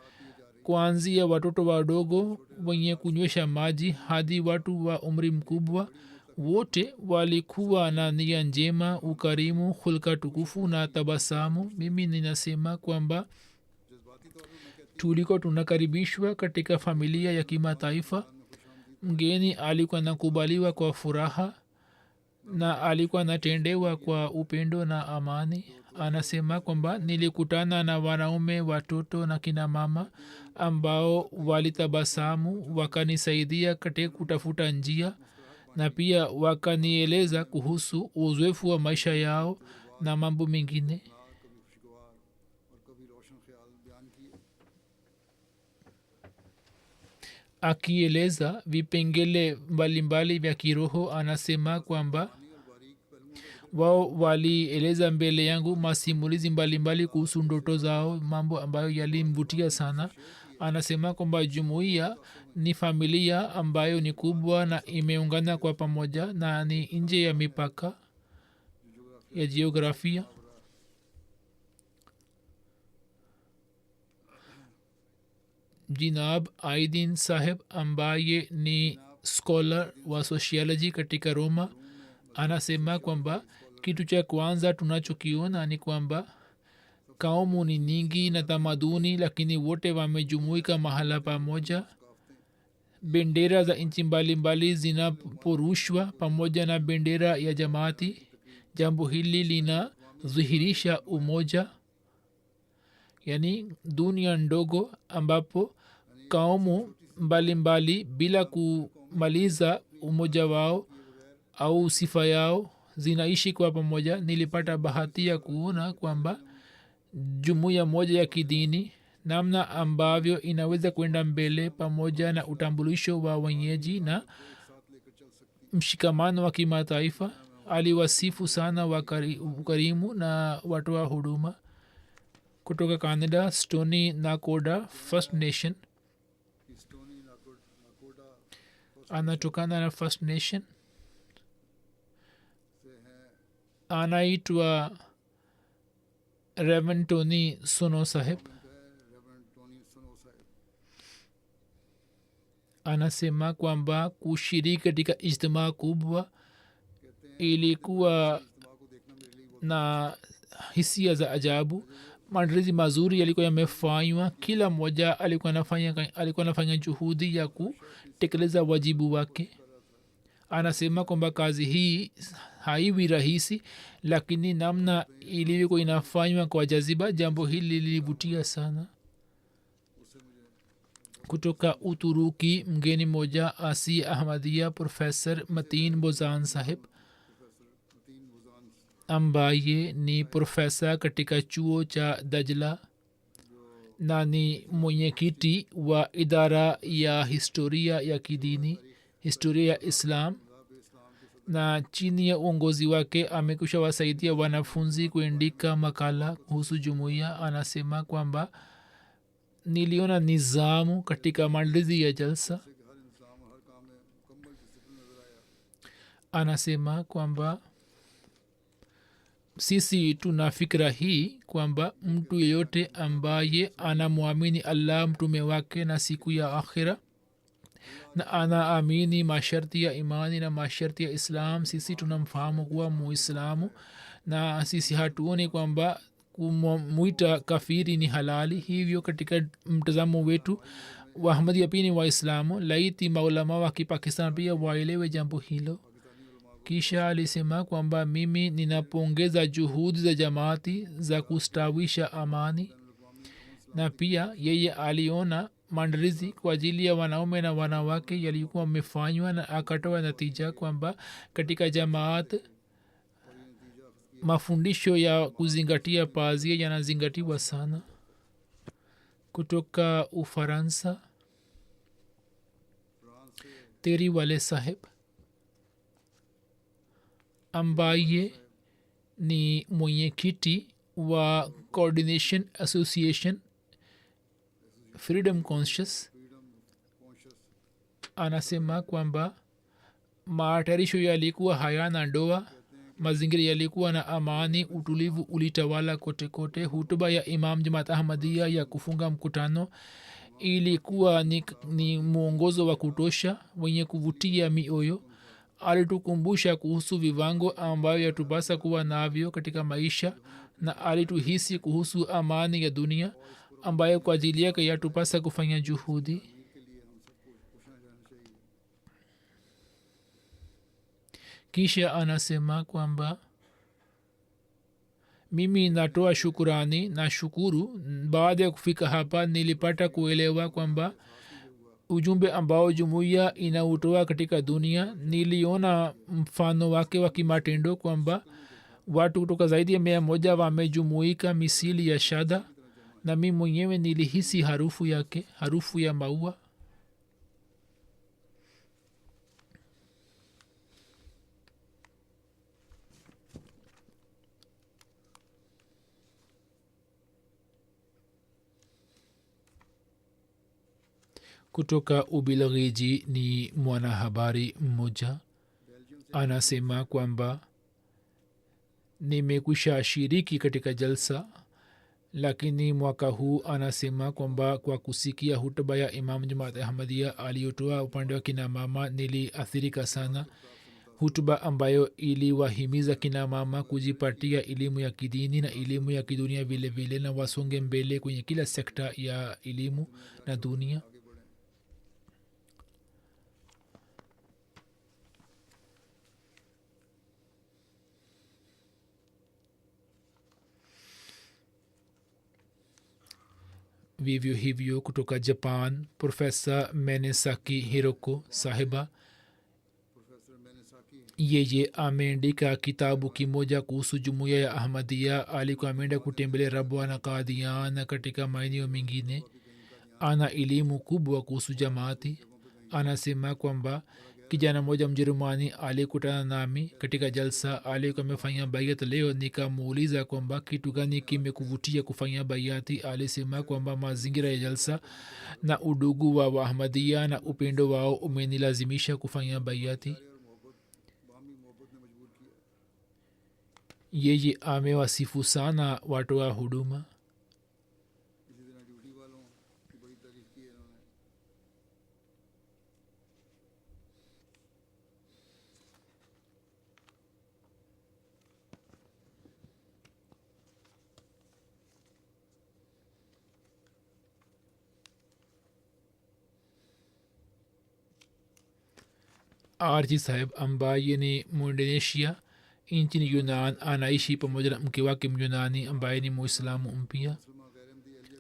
kuanzia watoto wadogo wenye kunywesha maji hadi watu wa umri mkubwa wote walikuwa na nia njema ukarimu hulka tukufu na tabasamu mimi ninasema kwamba tulikuwa tunakaribishwa katika familia ya kimataifa mgeni alikuwa nakubaliwa kwa furaha na alikuwa natendewa kwa upendo na amani anasema kwamba nilikutana na wanaume watoto na kina mama ambao walitabasamu wakanisaidia katika kutafuta njia na pia wakanieleza kuhusu uzoefu wa maisha yao na mambo mengine akieleza vipengele mbalimbali vya kiroho anasema kwamba wao walieleza mbele yangu masimulizi mbalimbali kuhusu ndoto zao, mambo ambayo yalimvutia sana. Anasema kwamba jumuiya ni familia ambayo ni kubwa na imeungana kwa pamoja na ni nje ya mipaka ya jiografia. jinab aidin saheb ambaye ni scholar wa sociology katika Roma anasema kwamba kitu cha kwanza tunachokiona ni kwamba kaumu ni nyingi na tamaduni, lakini wote wamejumuika mahala pamoja. bendera za nchi mbalimbali zinaporushwa pamoja na bendera ya jamaati. jambo hili linadhihirisha umoja, yaani dunia ndogo ambapo kaumu mbalimbali bila kumaliza umoja wao au sifa yao zinaishi kwa pamoja. Nilipata bahati ya kuona kwamba jumuiya moja ya kidini namna ambavyo inaweza kwenda mbele pamoja na utambulisho wa wenyeji na mshikamano wa kimataifa. Aliwasifu sana wakarimu na watoa huduma kutoka Canada, Stony Nakoda First Nation. Anatokana na First Nation, anaitwa Reverend Tony Sono Saheb. Anasema kwamba kushiriki katika ijtimaa kubwa ilikuwa na hisia za ajabu. maandalizi mazuri yalikuwa yamefanywa, kila mmoja alikuwa anafanya juhudi ya kutekeleza wajibu wake. Anasema kwamba kazi hii haiwi rahisi, lakini namna ilivyokuwa inafanywa kwa jaziba, jambo hili lilivutia sana. kutoka Uturuki mgeni moja asi ahmadia Professor Mateen Bozan Saheb ambaye ni profesa katika chuo cha Dajla na ni mwenyekiti wa idara ya historia ya kidini, historia ya Islam, na chini ya uongozi wake amekusha wasaidia wanafunzi kuandika makala kuhusu jumuiya. Anasema kwamba niliona nizamu katika maandalizi ya jalsa. Anasema kwamba sisi tuna fikra hii kwamba mtu yeyote ambaye anamwamini Allah, mtume wake na siku ya akhira, na anaamini masharti ya imani na masharti ya Islam, sisi tunamfahamu kuwa muislamu, na sisi hatuoni kwamba kumwita kafiri ni halali. hivyo katika mtazamo wetu Waahmadia pia ni waislamu. laiti maulama wa Kipakistan pia waelewe jambo hilo. Kisha alisema kwamba mimi ninapongeza juhudi za jamaati za kustawisha amani, na pia yeye aliona maandalizi kwa ajili ya wanaume na wanawake yalikuwa wamefanywa, na akatoa natija kwamba katika jamaat mafundisho ya kuzingatia pazia yanazingatiwa sana. kutoka Ufaransa Teri Wale Saheb ambaye ni mwenyekiti wa Coordination Association Freedom Conscious anasema kwamba matayarisho yalikuwa hayana ndoa, mazingira yalikuwa na amani, utulivu ulitawala kote kote. hutuba ya Imam Jamaat Ahmadiyya ya kufunga mkutano ilikuwa ni mwongozo wa kutosha wenye kuvutia mioyo. alitukumbusha kuhusu viwango ambayo yatupasa kuwa navyo katika maisha, na alituhisi kuhusu amani ya dunia ambayo kwa ajili yake yatupasa kufanya juhudi. Kisha anasema kwamba mimi natoa shukurani na shukuru. baada ya kufika hapa nilipata kuelewa kwamba ujumbe ambao jumuiya inautoa katika dunia, niliona mfano wake wa kimatendo kwamba watu kutoka zaidi ya 100 wamejumuika misili ya shada, na mimi mwenyewe nilihisi harufu yake, harufu ya maua. kutoka Ubelgiji ni mwanahabari mmoja anasema kwamba nimekwisha shiriki katika jalsa, lakini mwaka huu anasema kwamba kwa kusikia hutuba ya imam jamaat ahmadia aliyotoa upande wa kina mama niliathirika sana, hutuba ambayo iliwahimiza kina mama kujipatia elimu ya kidini na elimu ya kidunia vile vile, na wasonge mbele kwenye kila sekta ya elimu na dunia. vivyo hivyo kutoka Japan, Profesa Menesaki Hiroko sahiba, yeye ameandika kitabu kimoja kuhusu jumuiya ya Ahmadia. Alikuwa ameenda kutembelea Rabwa na Kadian katika maeneo mengine. Ana elimu kubwa kuhusu jamaati. Anasema kwamba kijana mmoja Mjerumani alikutana nami katika jalsa, alikuwa amefanya bayat leo. Nikamuuliza kwamba kitu gani kimekuvutia kufanya bayati. Alisema kwamba mazingira ya jalsa na udugu wa Ahmadia na upendo wao umenilazimisha kufanya bayati. yeye amewasifu sana watu wa huduma. Arji saheb ambaye ni Indonesia nchini Yunan anaishi pamoja na mke wake Myunani ambaye ni Muislamu mpya.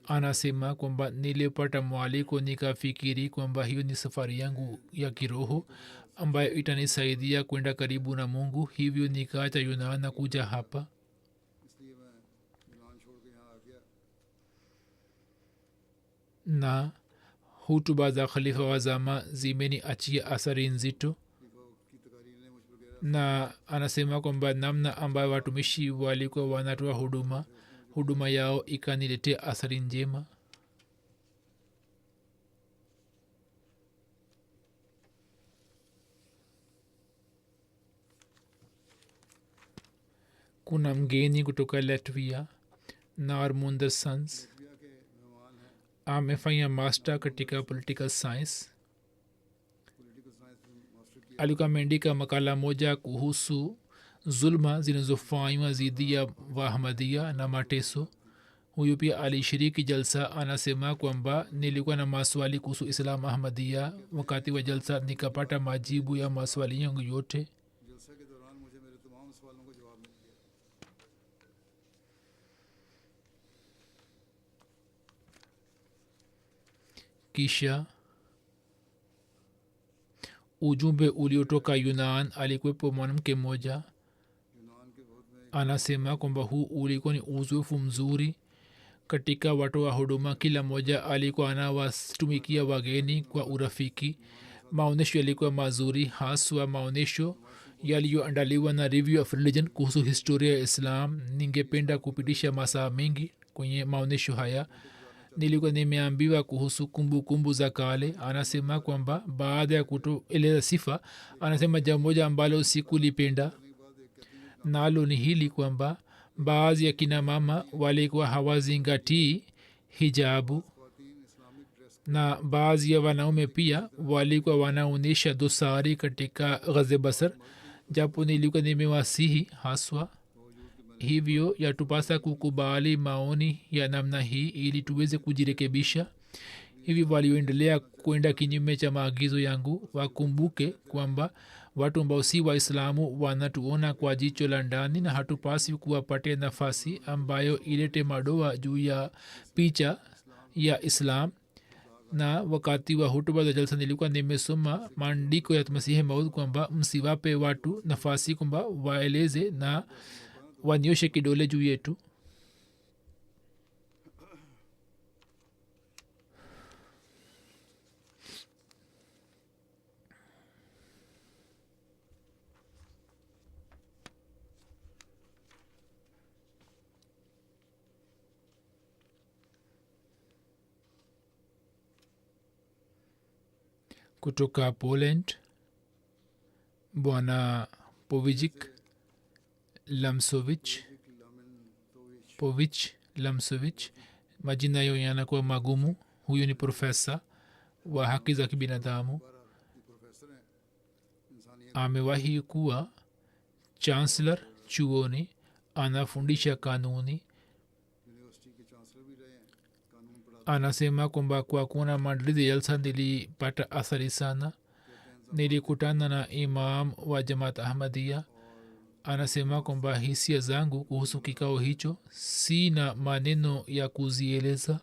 Anasema kwamba nilipata mwaliko nikafikiri kwamba hiyo ni safari yangu ya kiroho ambayo itanisaidia kwenda karibu na Mungu, hivyo nikaacha Yunan na kuja hapa. Na hutuba za khalifa wa zama zimeniachia athari nzito, na anasema kwamba namna ambayo watumishi walikuwa wanatoa huduma yao ikaniletea athari njema. Kuna mgeni kutoka Latvia, Narmunder Sons, amefanya master katika political science. Alikuwa ameandika makala moja kuhusu zulma zinazofanywa dhidi ya Wahamadia na mateso. Huyu pia alishiriki jalsa. Anasema kwamba nilikuwa na maswali kuhusu Islam Ahmadia. Wakati wa jalsa nikapata majibu ya maswali yangu yote. Kisha ujumbe uliotoka Yunan, alikuwepo mwanamke mmoja. Anasema kwamba huu ulikuwa ni uzoefu mzuri katika watu wa huduma. Kila mmoja alikuwa anawatumikia wageni kwa urafiki. Maonyesho yalikuwa mazuri, haswa maonyesho yaliyoandaliwa na Review of Religion kuhusu historia ya Islam. Ningependa kupitisha masaa mengi kwenye maonyesho haya. Nilikuwa nimeambiwa kuhusu kumbukumbu za kale. Anasema kwamba baada ya kutoeleza sifa, anasema jambo moja ambalo sikulipenda nalo ni hili kwamba baadhi ya kina mama walikuwa hawazingatii hijabu, na baadhi ya wanaume pia walikuwa wanaonyesha dosari katika ghaze basar, japo nilikuwa nimewasihi haswa. Hivyo yatupasa kukubali maoni ya namna hii ili tuweze kujirekebisha. Hivi walioendelea kwenda kinyume cha maagizo yangu wakumbuke kwamba watu ambao si Waislamu wanatuona kwa jicho la ndani, na hatupasi kuwapatia nafasi ambayo ilete madoa juu ya picha ya Islam. Na wakati wa hutuba za jalsa nilikuwa nimesoma maandiko ya Masihi Maud kwamba msiwape watu nafasi kwamba waeleze na wanyoshe kidole juu yetu. kutoka Poland, bwana Povich Lamsovich, majina yao yanakuwa magumu. Huyu ni profesa wa haki za kibinadamu, amewahi kuwa chancellor chuoni, anafundisha kanuni. Anasema kwamba kwa kuona maandalizi ya jalsa nilipata athari sana. Nilikutana na imam wa Jamaat Ahmadiyya. Anasema kwamba hisia zangu kuhusu kikao hicho sina maneno ya kuzieleza.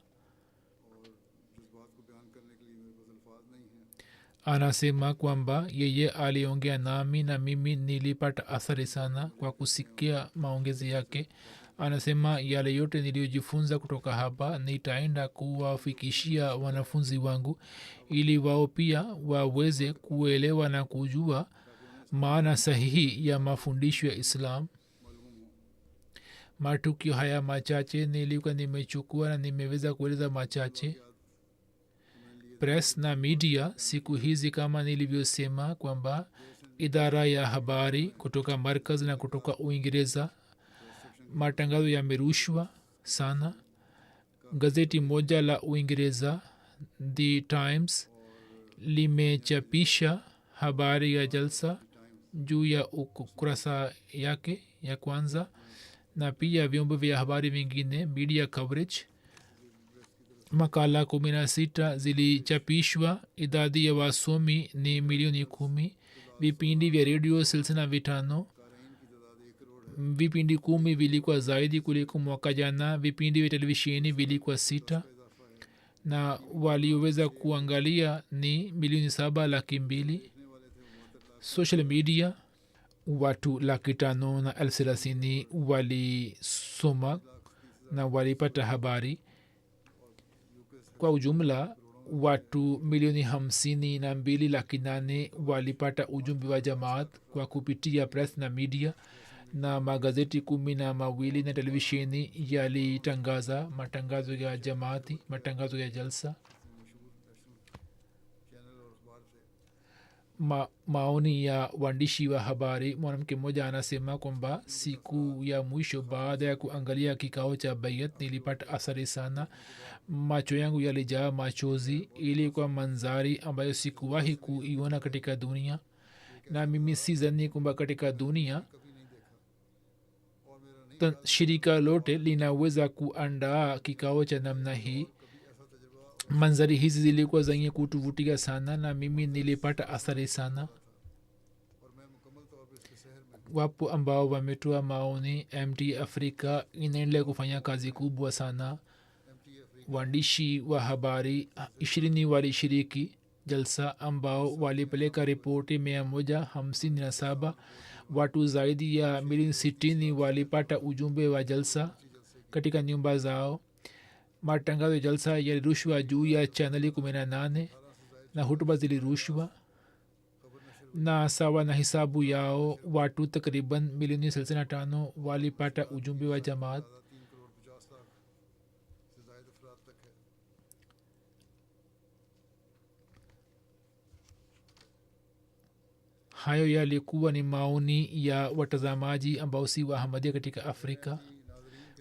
Anasema kwamba yeye aliongea nami na mimi nilipata athari sana kwa kusikia maongezi yake. Anasema yale yote niliyojifunza kutoka hapa nitaenda kuwafikishia wanafunzi wangu ili wao pia waweze kuelewa na kujua maana sahihi ya mafundisho ya Islam. Matukio haya machache nilikuwa nimechukua na nimeweza kueleza machache. Press na media siku hizi, kama nilivyosema kwamba idara ya habari kutoka Markaz na kutoka Uingereza, matangazo yamerushwa sana. Gazeti moja la Uingereza, The Times, limechapisha habari ya jalsa juu ya ukurasa yake ya kwanza, na pia vyombo vya habari vingine media coverage. Makala 16 zilichapishwa. Idadi ya wasomi ni milioni 10. Vipindi vya redio silsila 5. Vipindi 10 vilikuwa zaidi kuliko mwaka jana. Vipindi vya televisheni vilikuwa 6 na walioweza kuangalia ni milioni 7,200,000. Social media watu 500,000 na 30,000 walisoma na walipata habari. Kwa ujumla watu milioni 52,800,000 walipata ujumbe wa Jamaat kwa kupitia press na media, na magazeti 12 na televisheni yalitangaza matangazo ya Jamaati, matangazo ya jalsa. Maoni ya waandishi wa habari. Mwanamke mmoja anasema kwamba siku ya mwisho baada ya kuangalia kikao cha bayat nilipata athari sana. Macho yangu yalijaa machozi. Ilikuwa manzari ambayo sikuwahi kuiona katika dunia, na mimi sidhani kwamba katika dunia shirika lote linaweza kuandaa kikao cha namna hii. Manzari hizi zilikuwa zenye kutuvutia sana na mimi nilipata athari sana. Wapo ambao wametoa maoni. MT Afrika inaendelea kufanya kazi kubwa sana. Waandishi wa habari 20 walishiriki jalsa ambao walipeleka ripoti 157. Watu zaidi ya milioni 60 walipata ujumbe wa jalsa katika nyumba zao. Matangazo ya jalsa yalirushwa juu ya chaneli 18 na hutuba zilirushwa, na sawa na hisabu yao watu takriban milioni 35 walipata ujumbe wa Jamaat. Hayo yalikuwa ni maoni ya watazamaji ambao si wa Ahmadiyya katika Afrika.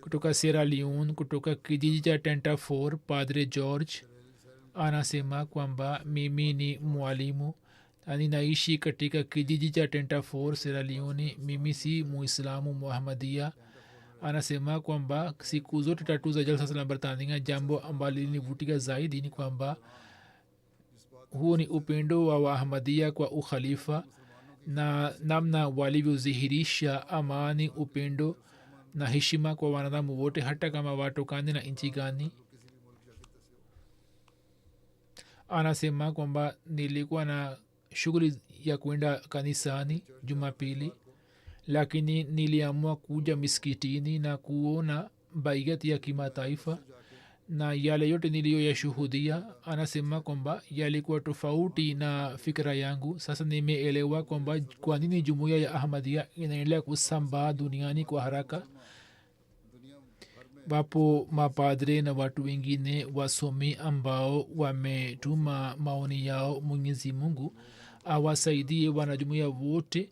Kutoka Sierra Leone, kutoka kijiji cha Tenta 4, Padre George anasema kwamba mimi ni mwalimu na ninaishi katika kijiji cha Tenta 4, Sierra Leone. Mimi si muislamu Muhammadiyya. Anasema kwamba siku zote tatu za jalsa Salam Bartania, jambo ambalo lilinivutia zaidi ni kwamba huu ni upendo wa Ahmadiyya kwa ukhalifa na namna walivyodhihirisha amani, upendo na heshima kwa wanadamu wote, hata kama watokane na nchi gani. Anasema kwamba nilikuwa na shughuli ya kwenda kanisani Jumapili, lakini niliamua kuja miskitini na kuona baiat ya kimataifa na yale yote niliyoyashuhudia. Anasema kwamba yalikuwa tofauti na fikra yangu. Sasa nimeelewa kwamba kwa nini jumuiya ya Ahmadiyya inaendelea kusambaa duniani kwa haraka. wapo mapadre na watu wengine wasomi ambao wametuma maoni yao. Mwenyezi Mungu awasaidie wanajumuia wote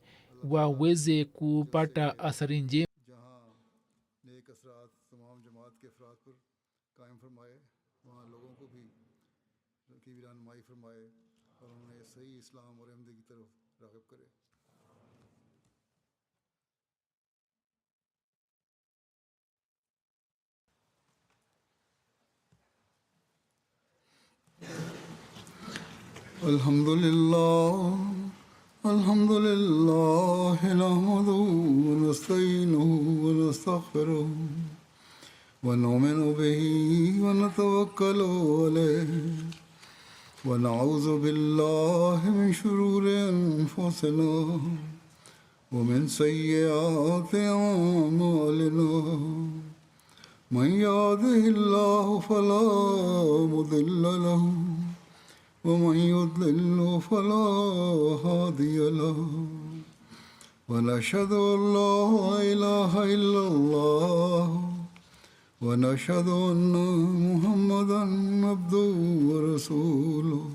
waweze kupata athari njema. जहाँ नेक असरात तमाम जमात के अफराद पर कायम फरमाए, वहाँ लोगों को भी की भी रहनुमाई फरमाए और उन्हें सही इस्लाम और अहमदी की तरफ राग़िब करे. الحمد لله نحمده ونستعينه ونستغفره ونؤمن به ونتوكل عليه ونعوذ بالله من شرور أنفسنا ومن سيئات أعمالنا. من يهده الله فلا مضل له ومن يضلل فلا هادي له ونشهد أن لا إله إلا الله ونشهد أن محمدا عبده ورسوله.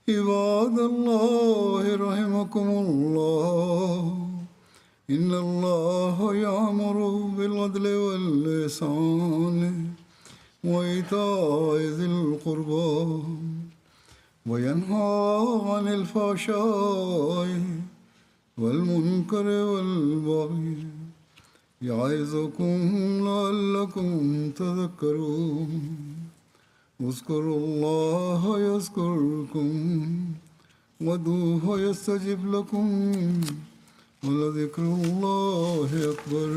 عباد الله رحمكم الله، إن الله يأمر بالعدل والإحسان وإيتاء ذي القربى وينهى عن الفحشاء والمنكر والبغي يعظكم لعلكم تذكرون. اذكروا الله يذكركم وادعوه يستجب لكم ولذكر الله أكبر.